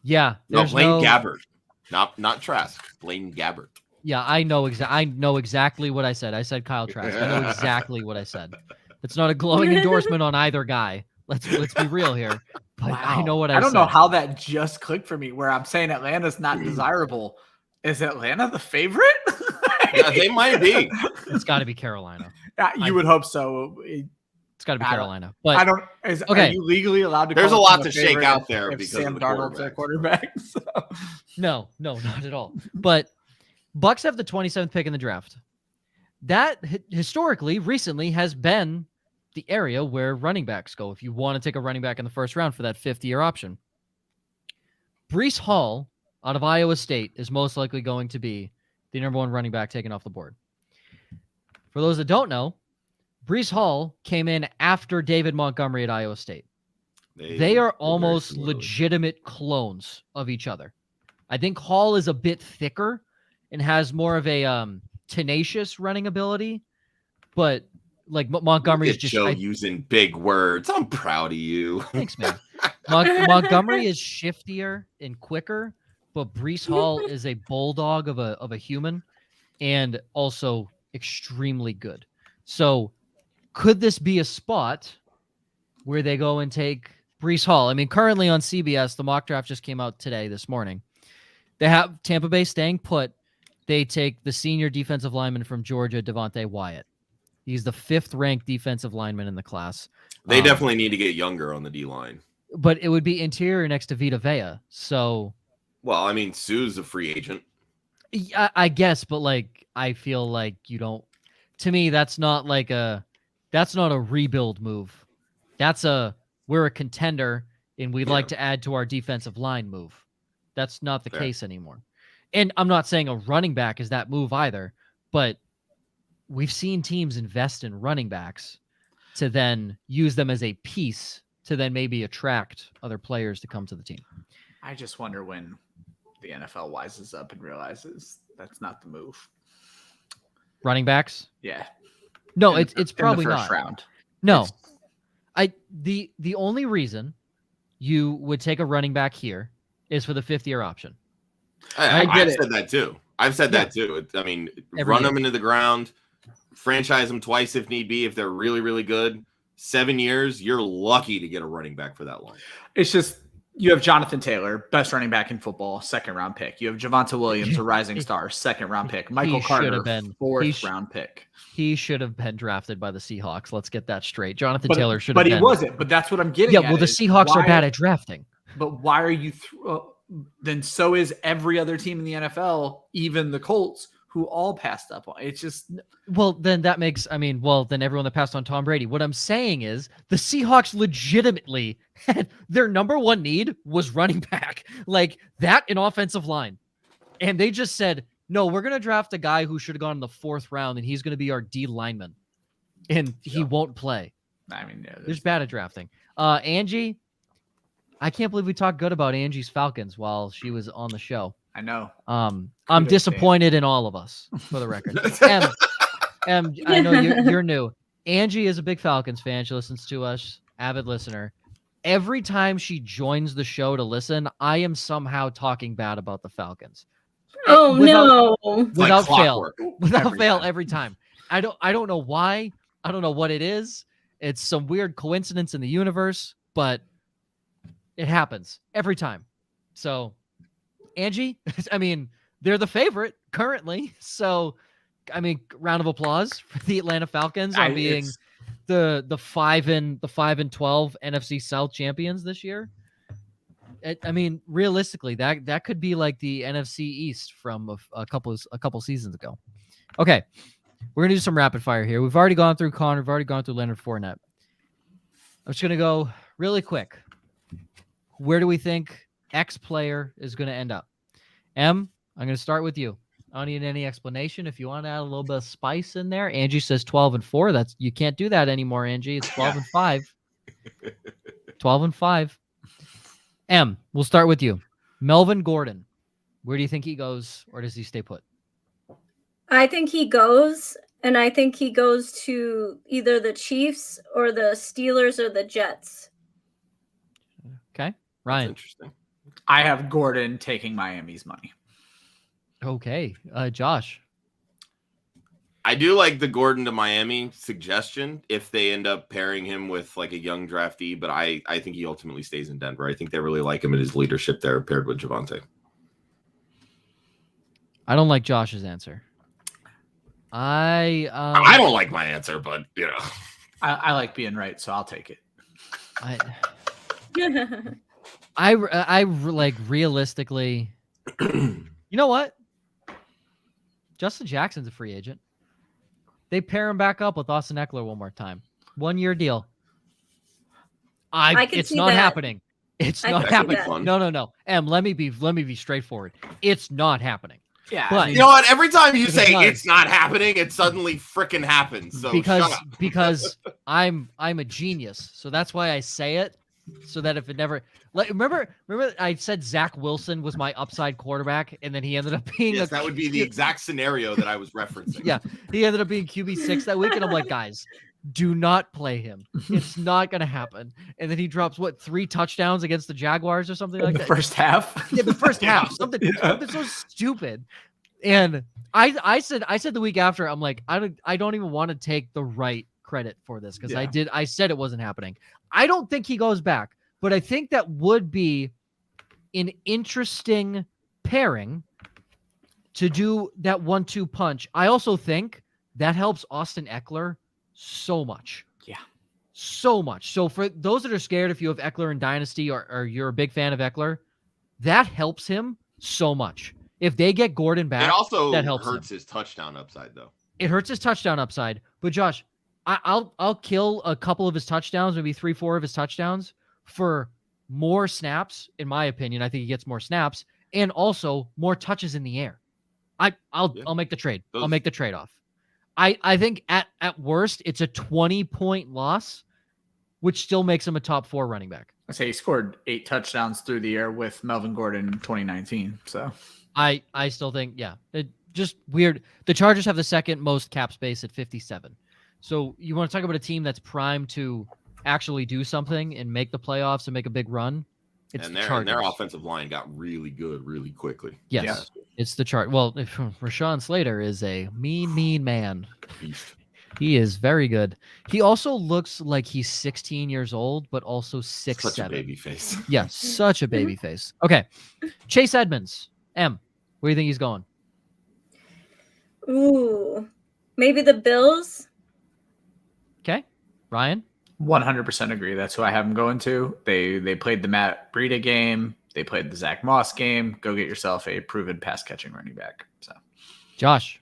Yeah. No, Blaine Gabbert. Not Trask. Blaine Gabbert. Yeah, I know exactly what I said. I said Kyle Trask. I know exactly what I said. It's not a glowing endorsement on either guy. Let's be real here. But wow. I know what I said. I don't know how that just clicked for me where I'm saying Atlanta's not desirable. Is Atlanta the favorite? Yeah, they might be. It's got to be Carolina. You would hope so. It's got to be Carolina. But I don't. Are you legally allowed to? There's a lot to shake out there if because Sam Darnold's a quarterback. So. No, not at all. But Bucs have the 27th pick in the draft. That historically, recently, has been the area where running backs go. If you want to take a running back in the first round for that 5th-year option, Breece Hall out of Iowa State is most likely going to be the number 1 running back taken off the board. For those that don't know, Breece Hall came in after David Montgomery at Iowa State. They are almost legitimate clones of each other. I think Hall is a bit thicker and has more of a tenacious running ability, but like Montgomery is just using big words. I'm proud of you. Thanks, man. Montgomery is shiftier and quicker, but Breece Hall is a bulldog of a human and also extremely good. So could this be a spot where they go and take Breece Hall? I mean, currently on CBS, the mock draft just came out this morning. They have Tampa Bay staying put. They take the senior defensive lineman from Georgia, Davonte Wyatt. He's the 5th-ranked defensive lineman in the class. They definitely need to get younger on the D-line. But it would be interior next to Vita Vea. So, well, I mean, Sue's a free agent. I guess, but like, I feel like you don't. To me, that's not a rebuild move. We're a contender and we'd like to add to our defensive line move. That's not the case anymore. And I'm not saying a running back is that move either, but we've seen teams invest in running backs to then use them as a piece to then maybe attract other players to come to the team. I just wonder when the NFL wises up and realizes that's not the move. Running backs? Yeah. No, it's probably in the first not. round. No. The only reason you would take a running back here is for the 5th-year option. I've said that too. That too. I mean, run them into the ground, franchise them twice if need be. If they're really, really good, 7 years, you're lucky to get a running back for that long. It's just you have Jonathan Taylor, best running back in football, 2nd-round pick. You have Javonte Williams, a rising star, 2nd-round pick. Michael Carter, 4th-round pick. He should have been drafted by the Seahawks. Let's get that straight. Jonathan Taylor should have been. But he wasn't. But that's what I'm getting at. Yeah, well, the Seahawks are bad at drafting. But why are you then so is every other team in the NFL, even the Colts, who all passed up on. It's just then that makes then everyone that passed on Tom Brady. What I'm saying is the Seahawks legitimately had their number 1 need was running back, like that in offensive line. And they just said, no, we're going to draft a guy who should have gone in the 4th round and he's going to be our D lineman. and he won't play. I mean, yeah, There's bad at drafting. Angie, I can't believe we talked good about Angie's Falcons while she was on the show. I know. I'm disappointed in all of us, for the record. Em, I know you're new. Angie is a big Falcons fan. She listens to us, avid listener. Every time she joins the show to listen, I am somehow talking bad about the Falcons. Oh no! Without fail, time. every time. I don't know why. I don't know what it is. It's some weird coincidence in the universe, but it happens every time. So, Angie, I mean, they're the favorite currently. So, I mean, round of applause for the Atlanta Falcons on being the 5-12 NFC South champions this year. I mean, realistically, that could be like the NFC East from a couple seasons ago. Okay, we're gonna do some rapid fire here. We've already gone through Connor. We've already gone through Leonard Fournette. I'm just gonna go really quick. Where do we think X player is gonna end up? M, I'm gonna start with you. I don't need any explanation. If you want to add a little bit of spice in there, Angie says 12-4. That's you can't do that anymore, Angie. It's 12-5. 12-5. M, we'll start with you. Melvin Gordon. Where do you think he goes, or does he stay put? I think he goes, and I think he goes to either the Chiefs or the Steelers or the Jets. Okay. Ryan. That's interesting. I have Gordon taking Miami's money. Okay. Josh. I do like the Gordon to Miami suggestion if they end up pairing him with like a young draftee, but I think he ultimately stays in Denver. I think they really like him and his leadership there paired with Devonta. I don't like Josh's answer. I don't like my answer, but you know. I like being right, so I'll take it. I like realistically, you know what? Justin Jackson's a free agent. They pair him back up with Austin Eckler one more time. 1-year deal. It's not happening. It's not happening. No. Let me be straightforward. It's not happening. Yeah. But you know what? Every time you say it's not happening, it suddenly freaking happens. So because I'm a genius. So that's why I say it. So that if it never remember I said Zach Wilson was my upside quarterback, and then he ended up being that would be the exact scenario that I was referencing. Yeah, he ended up being QB6 that week, and I'm like, guys, do not play him. It's not gonna happen. And then he drops 3 touchdowns against the Jaguars or something like that. First half. Yeah, the first half. Something so stupid. And I said the week after, I'm like, I don't even want to take the right credit for this because I said it wasn't happening. I don't think he goes back, but I think that would be an interesting pairing to do that 1-2 punch. I also think that helps Austin Eckler so much. Yeah. So much. So for those that are scared, if you have Eckler in Dynasty or you're a big fan of Eckler, that helps him so much. If they get Gordon back, it also that helps hurts him. his touchdown upside, though. It hurts his touchdown upside. But Josh, I'll kill a couple of his touchdowns, maybe 3-4 of his touchdowns for more snaps. In my opinion, I think he gets more snaps and also more touches in the air. I'll make the trade. I'll make the trade off. I think at worst it's a 20-point loss, which still makes him a top 4 running back. I say he scored 8 touchdowns through the year with Melvin Gordon in 2019. So I still think, it just weird. The Chargers have the second most cap space at 57. So you want to talk about a team that's primed to actually do something and make the playoffs and make a big run? It's and the Chargers. Their offensive line got really good really quickly. Yes, it's the chart. Well, Rashawn Slater is a mean man. Beast. He is very good. He also looks like he's 16 years old, but also 6'7". Such a baby face. Yeah, such a baby face. Okay, Chase Edmonds. M, where do you think he's going? Ooh, maybe the Bills. Okay, Ryan. 100% agree. That's who I have him going to. They played the Matt Breida game. They played the Zach Moss game. Go get yourself a proven pass catching running back. So, Josh.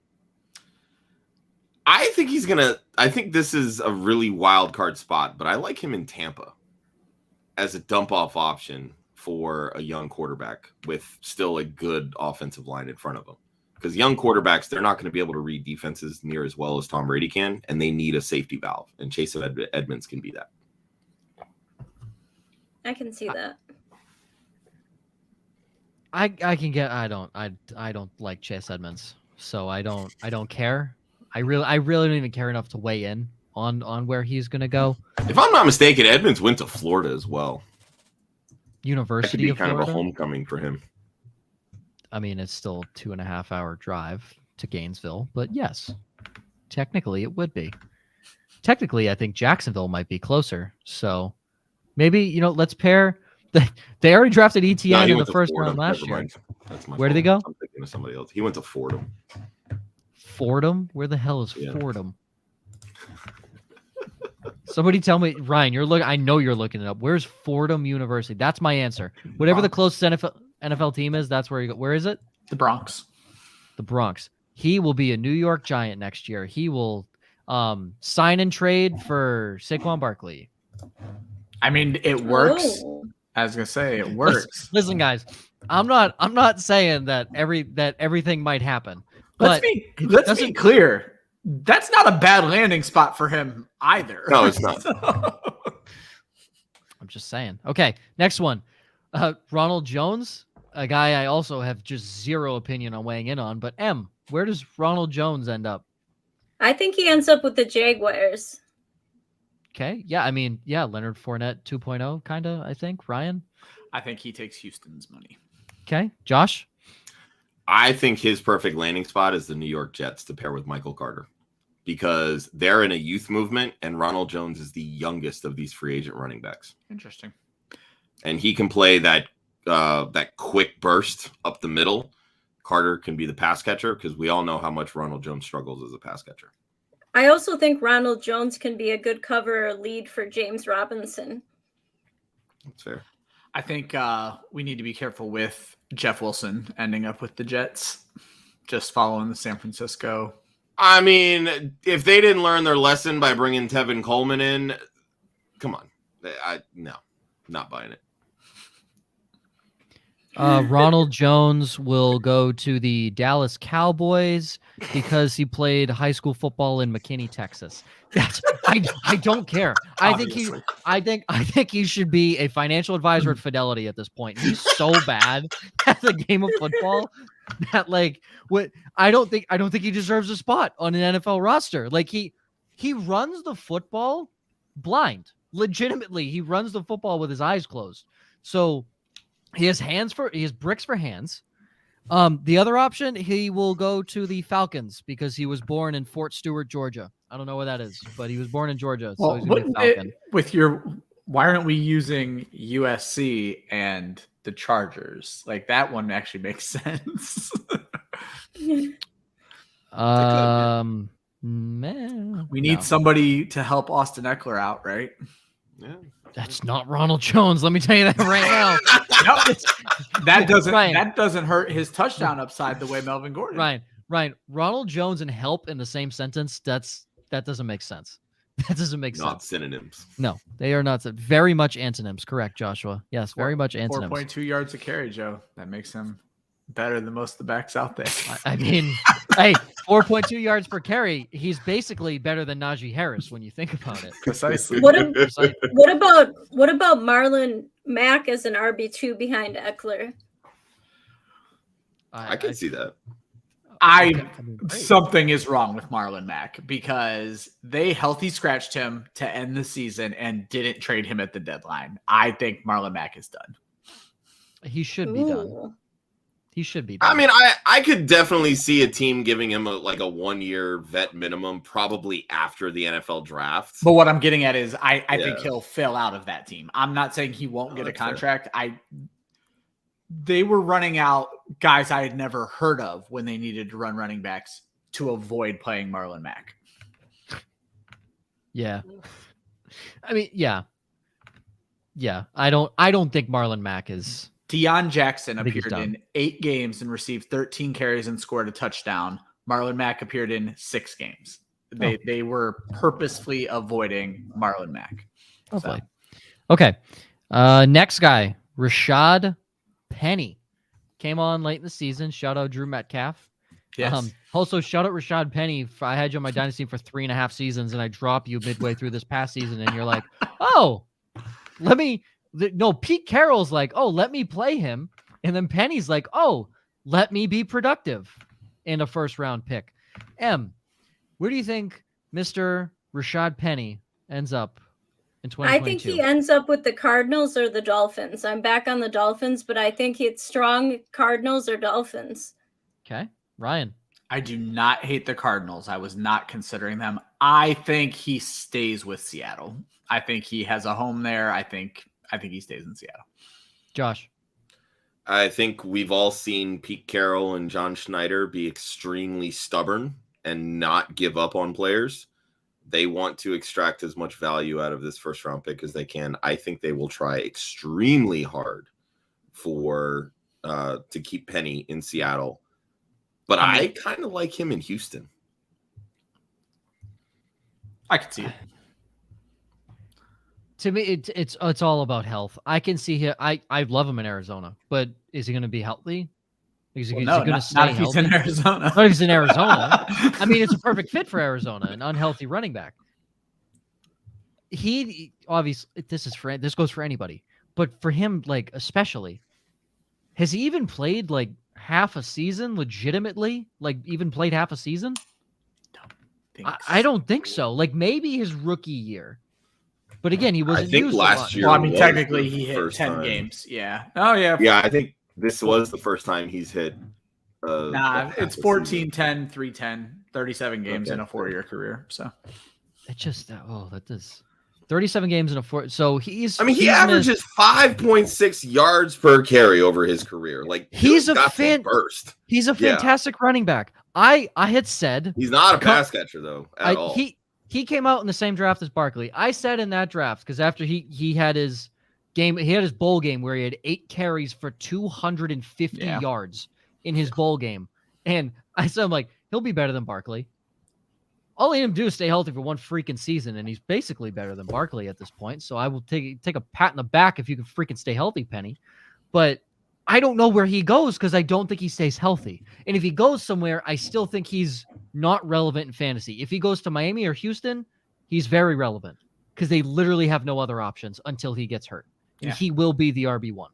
I think this is a really wild card spot, but I like him in Tampa as a dump off option for a young quarterback with still a good offensive line in front of him. because young quarterbacks, they're not going to be able to read defenses near as well as Tom Brady can, and they need a safety valve, and Chase Edmonds can be that. I can see that. I don't like Chase Edmonds, so I don't care. I really don't even care enough to weigh in on where he's going to go. If I'm not mistaken, Edmonds went to Florida as well. University that of could be kind Florida? of a homecoming for him. I mean, it's still 2.5 hour drive to Gainesville, but yes, technically it would be. Technically, I think Jacksonville might be closer. So maybe, let's pair. They already drafted ETN in the first round last year. That's my Where did he fault. go? I'm thinking of somebody else. He went to Fordham. Fordham? Where the hell is Fordham? Somebody tell me, Ryan. I know you're looking it up. Where's Fordham University? That's my answer. Whatever the closest NFL team is, that's where you go. Where is it? The Bronx. The Bronx. He will be a New York Giant next year. He will sign and trade for Saquon Barkley. I mean, it works. Oh. I was gonna say it works. Listen, guys, I'm not saying that everything might happen. But Let's be clear. That's not a bad landing spot for him either. No, it's not. I'm just saying. Okay, next one. Ronald Jones, a guy I also have just zero opinion on weighing in on. But where does Ronald Jones end up? I think he ends up with the Jaguars. Okay, yeah, I mean, Leonard Fournette 2.0, kind of, I think. Ryan? I think he takes Houston's money. Okay, Josh? I think his perfect landing spot is the New York Jets to pair with Michael Carter, because they're in a youth movement, and Ronald Jones is the youngest of these free agent running backs. Interesting. And he can play that quick burst up the middle. Carter can be the pass catcher, because we all know how much Ronald Jones struggles as a pass catcher. I also think Ronald Jones can be a good cover lead for James Robinson. That's fair. I think we need to be careful with Jeff Wilson ending up with the Jets, just following the San Francisco. I mean, if they didn't learn their lesson by bringing Tevin Coleman in, come on. No, not buying it. Ronald Jones will go to the Dallas Cowboys because he played high school football in McKinney, Texas. I don't care. I think he should be a financial advisor at Fidelity at this point. He's so bad at the game of football that I don't think he deserves a spot on an NFL roster. Like he runs the football blind. Legitimately, he runs the football with his eyes closed. So he has bricks for hands. The other option, he will go to the Falcons because he was born in Fort Stewart, Georgia. I don't know where that is, but he was born in Georgia, so he's going to be a Falcon. Why aren't we using USC and the Chargers? Like that one actually makes sense. We need somebody to help Austin Eckler out, right? Yeah. That's not Ronald Jones. Let me tell you that right now. That doesn't hurt his touchdown upside the way Melvin Gordon. Ryan, Ronald Jones and help in the same sentence. That doesn't make sense. That doesn't make sense. Not synonyms. No, they are not. Very much antonyms. Correct, Joshua. Yes, very much antonyms. 4.2 yards a carry, Joe. That makes him better than most of the backs out there. I mean, hey, 4.2 yards per carry. He's basically better than Najee Harris when you think about it. Precisely. What about Marlon Mack as an RB2 behind Eckler? I can see that. Something is wrong with Marlon Mack because they healthy scratched him to end the season and didn't trade him at the deadline. I think Marlon Mack is done. He should be done. He should be done. I mean, I could definitely see a team giving him a 1 year vet minimum, probably after the NFL draft. But what I'm getting at is I think he'll fail out of that team. I'm not saying he won't get a contract. They were running out guys I had never heard of when they needed to run running backs to avoid playing Marlon Mack. Yeah. I mean, yeah. Yeah. I don't think Marlon Mack is. Deion Jackson appeared in 8 games and received 13 carries and scored a touchdown. Marlon Mack appeared in 6 games. They were purposefully avoiding Marlon Mack. So. Okay. Next guy, Rashad Penny. Came on late in the season. Shout out Drew Metcalf. Yes. Also, shout out Rashad Penny. I had you on my dynasty for 3.5 seasons, and I drop you midway through this past season, and you're like, oh, Pete Carroll's like, oh, let me play him. And then Penny's like, oh, let me be productive in a first-round pick. Where do you think Mr. Rashad Penny ends up in 2022? I think he ends up with the Cardinals or the Dolphins. I'm back on the Dolphins, but I think it's strong Cardinals or Dolphins. Okay. Ryan. I do not hate the Cardinals. I was not considering them. I think he stays with Seattle. I think he has a home there. I think he stays in Seattle. Josh. I think we've all seen Pete Carroll and John Schneider be extremely stubborn and not give up on players. They want to extract as much value out of this first round pick as they can. I think they will try extremely hard to keep Penny in Seattle. But I kind of like him in Houston. I could see it. To me, it's all about health. I can see him. I love him in Arizona, but is he going to be healthy? Is he going to stay not if healthy? he's in Arizona. Not if he's in Arizona. I mean, it's a perfect fit for Arizona, an unhealthy running back. He obviously this goes for anybody, but for him, like especially, has he even played like half a season legitimately? Like even played half a season? I don't think so. Like maybe his rookie year. But again, he wasn't. I think used last year. Well, I mean, technically, he hit 10 games. Yeah. Oh, yeah. Yeah, I think this was the first time he's hit. It's 14, 10, 310, 37 games in a 4-year career. So it just that does 37 games in a 4. So he averages 5.6 yards per carry over his career. Like he's a burst. He's a fantastic running back. I had said he's not a pass catcher though at all. He came out in the same draft as Barkley. I said in that draft, because after he had his game, he had his bowl game where he had 8 carries for 250 yards in his bowl game. And I said, I'm like, he'll be better than Barkley. All he had to do is stay healthy for one freaking season, and he's basically better than Barkley at this point. So I will take a pat in the back if you can freaking stay healthy, Penny. But I don't know where he goes because I don't think he stays healthy. And if he goes somewhere, I still think he's not relevant in fantasy. If he goes to Miami or Houston, he's very relevant because they literally have no other options until he gets hurt. And he will be the RB1.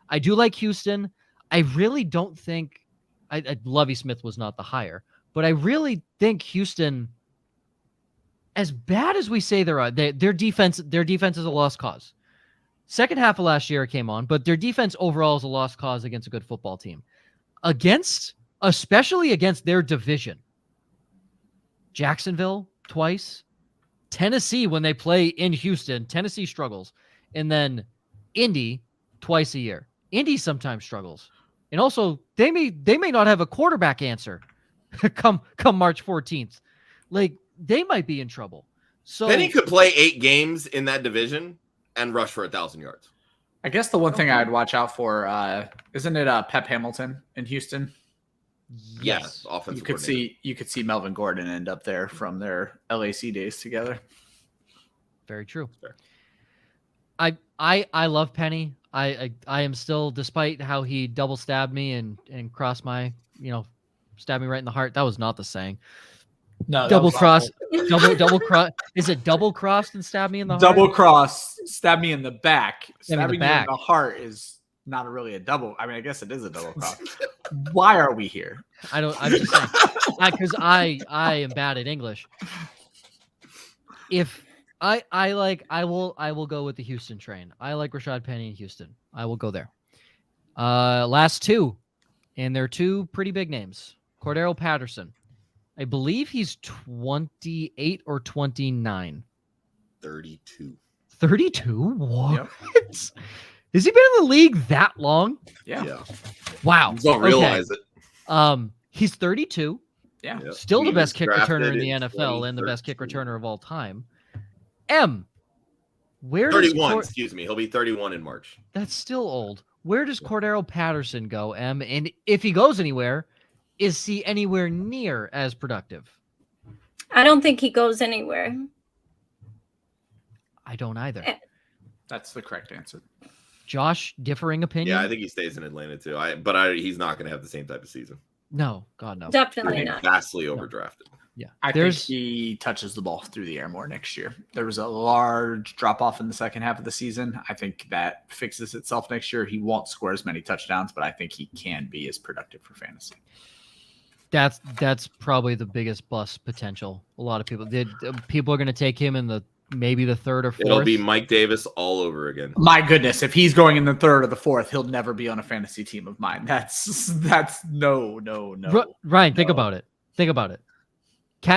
I do like Houston. I really don't think Lovie Smith was not the hire, but I really think Houston, as bad as we say their defense is a lost cause. Second half of last year it came on, but their defense overall is a lost cause against a good football team. Especially against their division. Jacksonville twice. Tennessee, when they play in Houston, Tennessee struggles. And then Indy twice a year. Indy sometimes struggles. And also, they may not have a quarterback answer come March 14th. Like, they might be in trouble. So then he could play 8 games in that division and rush for 1,000 yards. I guess the one thing I'd watch out for, isn't it Pep Hamilton in Houston? Yes. Yeah, offensive you could see Melvin Gordon end up there from their LAC days together. Very true. I love Penny. I am still, despite how he double stabbed me and crossed my, stabbed me right in the heart. That was not the saying. No, double cross. Is it double crossed and stabbed me in the heart? Double cross, stab me in the back. Stabbing you in the heart is not really a double. I mean, I guess it is a double cross. Why are we here? I'm just saying, because I am bad at English. If I will go with the Houston train. I like Rashad Penny in Houston. I will go there. Last 2, and they're 2 pretty big names. Cordaro Patterson. I believe he's 28 or 29. 32. 32? What? Yep. Has he been in the league that long? Yeah. Wow. You don't realize it. He's 32. Yeah. Yep. Still the He best was kick returner drafted in the in NFL and the best kick 2013. returner of all time. Where 31, does excuse me. He'll be 31 in March. That's still old. Where does Cordaro Patterson go, And if he goes anywhere, is he anywhere near as productive? I don't think he goes anywhere. I don't either. That's the correct answer. Josh, differing opinion? Yeah, I think he stays in Atlanta too. But he's not going to have the same type of season. No, God, no. Definitely not. Vastly overdrafted. Yeah. I think he touches the ball through the air more next year. There was a large drop off in the second half of the season. I think that fixes itself next year. He won't score as many touchdowns, but I think he can be as productive for fantasy. That's probably the biggest bust potential. A lot of people are going to take him in maybe the third or fourth. It'll be Mike Davis all over again. My goodness, if he's going in the third or the fourth, he'll never be on a fantasy team of mine. That's no. Ryan, think about it.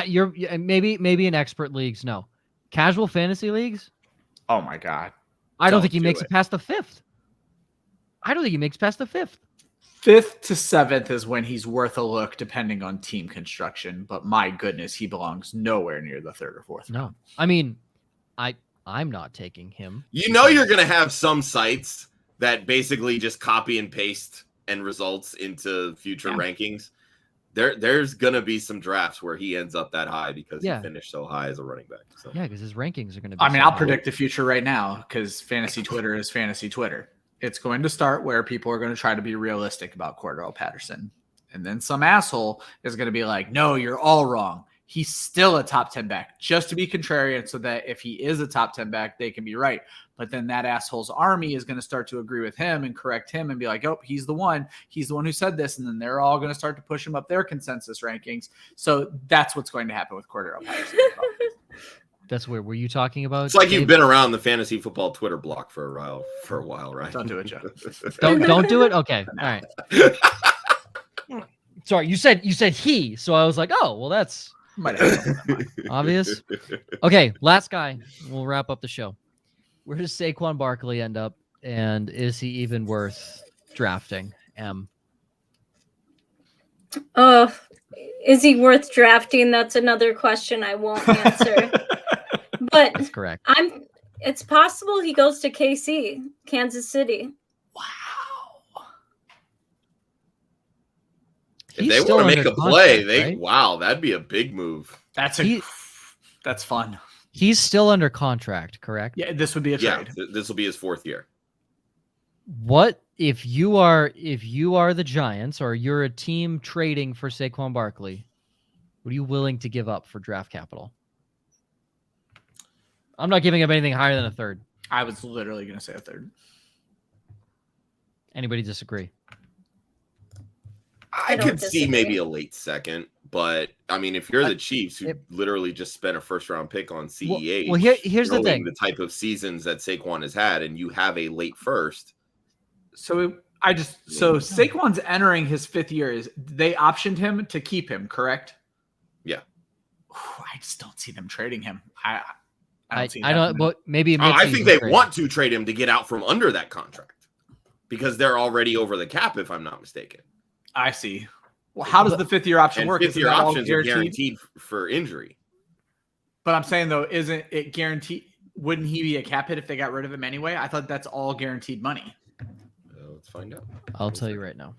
You're maybe in expert leagues. No, casual fantasy leagues. Oh my God! I don't think he makes it past the fifth. Fifth to seventh is when he's worth a look, depending on team construction. But my goodness, he belongs nowhere near the third or fourth. No, I mean, I'm not taking him. You know, you're gonna have some sites that basically just copy and paste end results into future rankings. There's gonna be some drafts where he ends up that high because he finished so high as a running back. So. Yeah, because his rankings are gonna be. I mean, I'll predict the future right now because fantasy Twitter is fantasy Twitter. It's going to start where people are going to try to be realistic about Cordaro Patterson, and then some asshole is going to be like, "No, you're all wrong. He's still a top 10 back," just to be contrarian, so that if he is a top 10 back, they can be right. But then that asshole's army is going to start to agree with him and correct him and be like, "Oh, he's the one who said this," and then they're all going to start to push him up their consensus rankings. So that's what's going to happen with Cordaro Patterson. That's where were you talking about? It's like you've been around the fantasy football Twitter block for a while, right? Don't do it, Joe. don't do it. Okay, all right. Sorry, you said he, so I was like, oh, well, that's obvious. Okay, last guy. We'll wrap up the show. Where does Saquon Barkley end up, and is he even worth drafting? Is he worth drafting? That's another question I won't answer. But that's correct. It's possible he goes to KC, Kansas City. Wow. If they want to make a play, right? That'd be a big move. That's fun. He's still under contract, correct? Yeah, this would be a trade. Yeah, this will be his fourth year. What if you are the Giants or you're a team trading for Saquon Barkley? What are you willing to give up for draft capital? I'm not giving up anything higher than a third. I was literally going to say a third. Anybody disagree? I could see maybe a late second, but I mean, if you're the Chiefs who literally just spent a first-round pick on CEH, well here's the thing: the type of seasons that Saquon has had, and you have a late first. So Saquon's entering his fifth year. They optioned him to keep him, correct? Yeah. I just don't see them trading him. I don't. But maybe. I think they want to trade him to get out from under that contract because they're already over the cap, if I'm not mistaken. I see. Well, how does the fifth year option work? Fifth year options are guaranteed for injury. But I'm saying though, isn't it guaranteed? Wouldn't he be a cap hit if they got rid of him anyway? I thought that's all guaranteed money. Let's find out. I'll tell you right now.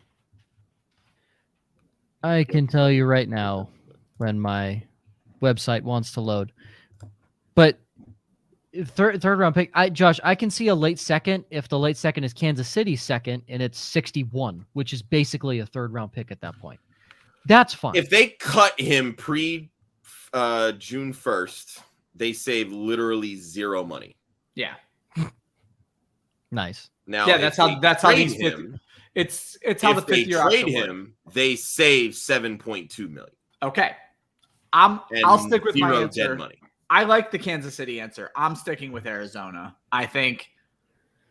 I can tell you right now when my website wants to load. But third round pick, Josh, I can see a late second if the late second is Kansas City second and it's 61, which is basically a third round pick at that point. That's fine. If they cut him pre June 1st, they save literally zero money. Yeah. Nice. Now, yeah, that's how these him. It's how the fifth year trade him. They save $7.2 million. Okay, I'll stick with my answer. Dead money. I like the Kansas City answer. I'm sticking with Arizona. I think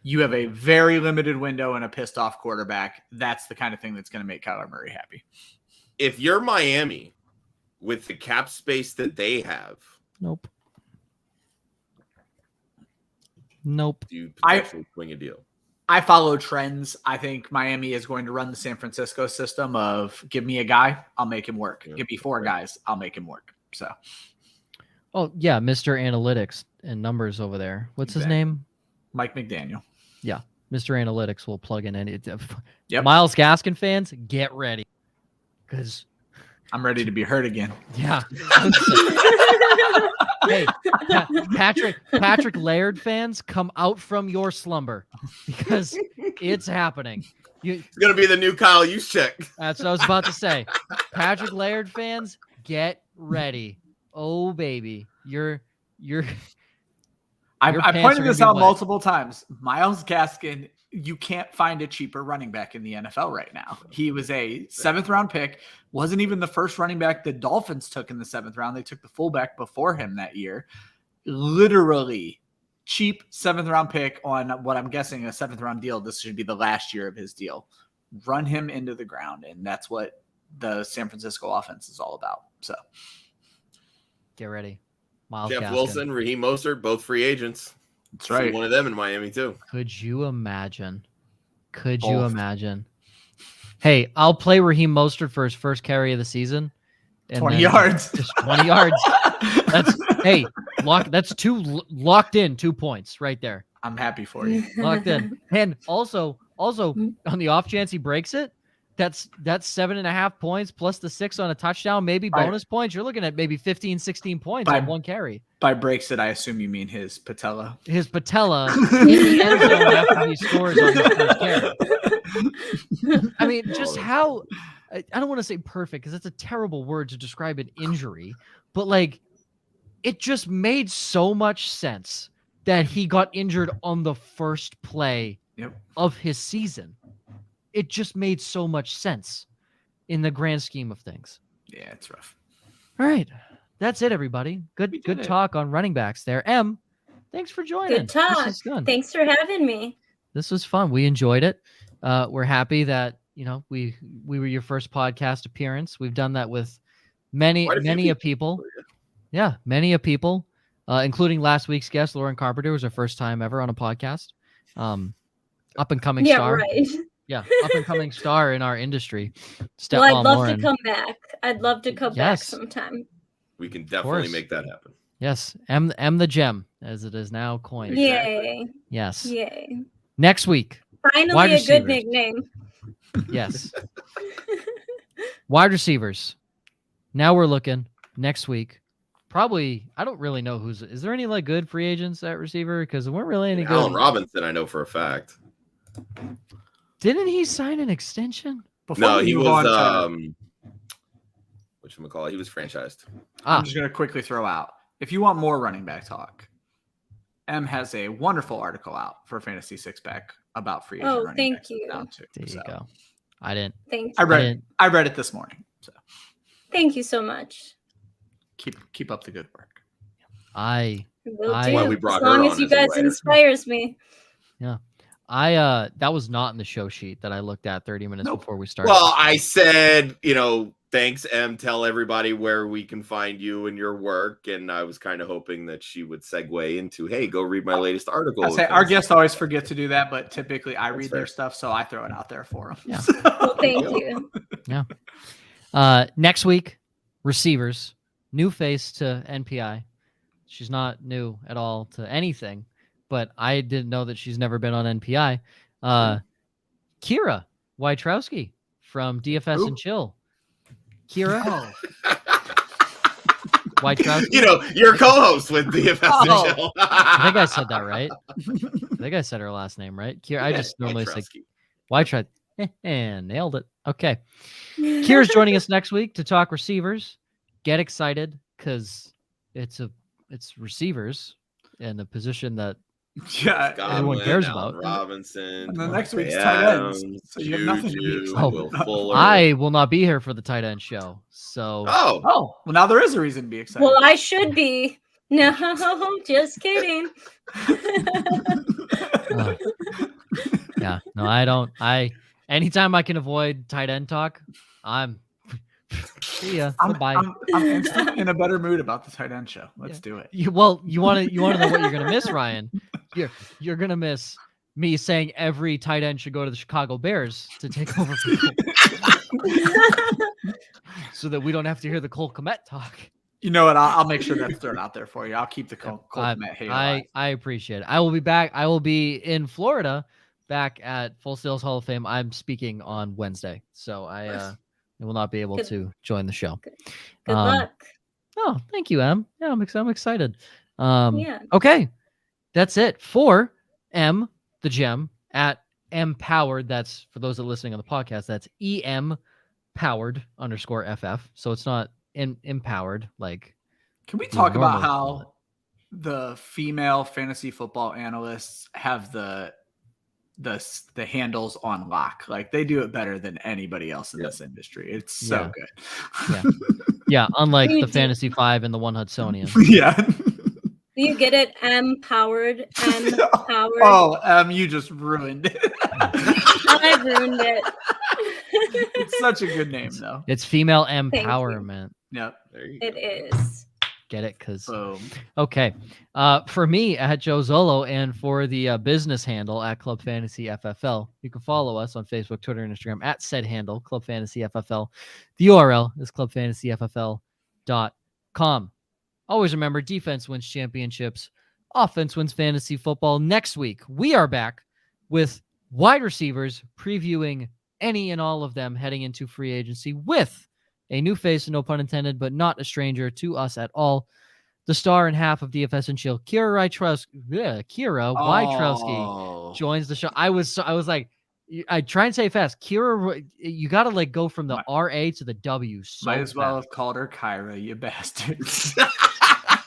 you have a very limited window and a pissed off quarterback. That's the kind of thing that's going to make Kyler Murray happy. If you're Miami with the cap space that they have, Nope. You potentially swing a deal. I follow trends. I think Miami is going to run the San Francisco system of give me a guy, I'll make him work. Give me four guys, I'll make him work. So, oh yeah, Mr. Analytics and numbers over there. What's his name? Mike McDaniel. Yeah, Mr. Analytics will plug in any. Yep. Myles Gaskin fans, get ready, because I'm ready to be hurt again. Yeah. Hey, Patrick Laird fans, come out from your slumber because It's happening. It's gonna be the new Kyle Juszczyk. That's what I was about to say. Patrick Laird fans, get ready. Oh baby, I pointed this out multiple times. Myles Gaskin, you can't find a cheaper running back in the NFL right now. He was a 7th round pick. Wasn't even the first running back the Dolphins took in the 7th round. They took the fullback before him that year. Literally cheap 7th round pick on what I'm guessing a 7th round deal. This should be the last year of his deal. Run him into the ground. And that's what the San Francisco offense is all about. So get ready. Miles Jeff Gaskin. Wilson, Raheem Mostert, both free agents. That's right. See one of them in Miami too. Could you imagine? Hey, I'll play Raheem Mostert for his first carry of the season. 20 yards. Just 20 yards. That's locked in 2 points right there. I'm happy for you. Locked in. And also on the off chance he breaks it, that's 7.5 points plus the 6 on a touchdown, maybe bonus points. You're looking at maybe 15, 16 points on one carry. By breaks it, I assume you mean his patella. His patella in the end zone after he scores on his first carry. I mean, just how I don't want to say perfect because that's a terrible word to describe an injury, but like it just made so much sense that he got injured on the first play of his season. It just made so much sense in the grand scheme of things. Yeah, it's rough. All right. That's it, everybody. Good talk on running backs there. Em, thanks for joining. Good talk. Thanks for having me. This was fun. We enjoyed it. We're happy that, we were your first podcast appearance. We've done that with many people. Yeah, many people, including last week's guest, Lauren Carpenter, was her first time ever on a podcast. Up and coming star. Right. Yeah, up and coming star in our industry. Well, I'd love to come back. I'd love to come back sometime. We can definitely make that happen. Yes, M the Gem, as it is now coined. Yay. Yes. Yay. Next week. Finally a good nickname. Yes. Wide receivers. Now we're looking next week. Probably, I don't really know is there any like good free agents at receiver? Because there weren't really any good. Allen Robinson, I know for a fact. Didn't he sign an extension? No, he was whatchamacallit, he was franchised. I'm just going to quickly throw out, if you want more running back talk, M has a wonderful article out for Fantasy Six Pack about free agent running backs. Thank you. There you go. I didn't. Thank you. I read it this morning. So thank you so much. Keep up the good work. We brought as long as you guys inspires me. Yeah. That was not in the show sheet that I looked at 30 minutes before we started. Well, I said, thanks, Em. Tell everybody where we can find you and your work. And I was kind of hoping that she would segue into, hey, go read my latest article. Our guests always forget to do that, but typically I read their stuff, so I throw it out there for them. Yeah. Well, thank you. Yeah. Next week, receivers, new face to NPI. She's not new at all to anything, but I didn't know that she's never been on NPI. Kira Wojtrowski from DFS and Chill. Kira Wojtrowski. Your co-host with DFS and Chill. I think I said that right. I think I said her last name right. Kira. I just normally say Wojtrowski. Nailed it. Okay. Kira's joining us next week to talk receivers. Get excited because it's receivers in a position that everyone cares about. Robinson. And the next week's tight ends. So you have nothing to be excited. I will not be here for the tight end show. So well, now there is a reason to be excited. Well, I should be. No, just kidding. Yeah, no, I don't. Anytime I can avoid tight end talk, I'm. See ya. Bye. I'm instantly in a better mood about the tight end show. Let's do it. You want to know what you're gonna miss, Ryan? You're gonna miss me saying every tight end should go to the Chicago Bears to take over for so that we don't have to hear the Cole Kmet talk. You know what? I'll make sure that's thrown out there for you. I'll keep the Cole Kmet hate alive. I appreciate it. I will be back. I will be in Florida, back at Full Sail's Hall of Fame. I'm speaking on Wednesday, so I will not be able to join the show. Good luck. Oh, thank you, Em. Yeah, I'm excited. Okay, that's it for M the Gem at empowered. That's for those that are listening on the podcast. That's EM_powered_FF. So it's not empowered. Like, can we talk about normally call how the female fantasy football analysts have the handles on lock? Like, they do it better than anybody else in this industry. It's so good. Yeah, unlike the Fantasy 5 and the One Hudsonian. Yeah. Do you get it? M-powered. M-powered. Oh, you just ruined it. I ruined it. It's such a good name, though. It's female empowerment. Yep. It is. Get it? Because Boom. okay. For me at Joe Zolo, and for the business handle at Club Fantasy FFL, you can follow us on Facebook, Twitter, and Instagram at said handle, Club Fantasy FFL. The URL is clubfantasyffl.com. Always remember, defense wins championships, offense wins fantasy football. Next week, we are back with wide receivers, previewing any and all of them heading into free agency with a new face, no pun intended, but not a stranger to us at all. The star and half of DFS and Chill, Kira Wojtrowski joins the show. I was like, I try and say it fast. Kira, you got to like go from the RA to the W. So might as well fast. have called her Kyra, you bastards.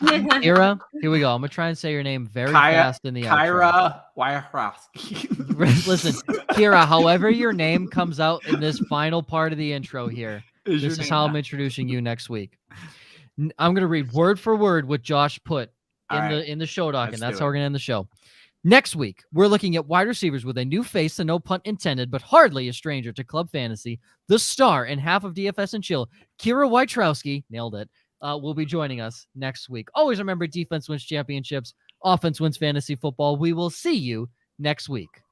Kira, here we go. I'm gonna try and say your name very fast in the Kyra Wojtrowski. Listen, Kira, however your name comes out in this final part of the intro here, this is how I'm introducing you next week. I'm gonna read word for word what Josh put in the show doc, and that's how we're gonna end the show. Next week, we're looking at wide receivers with a new face, and no pun intended, but hardly a stranger to Club Fantasy. The star and half of DFS and Chill, Kira Wojtrowski, nailed it, will be joining us next week. Always remember, defense wins championships, offense wins fantasy football. We will see you next week.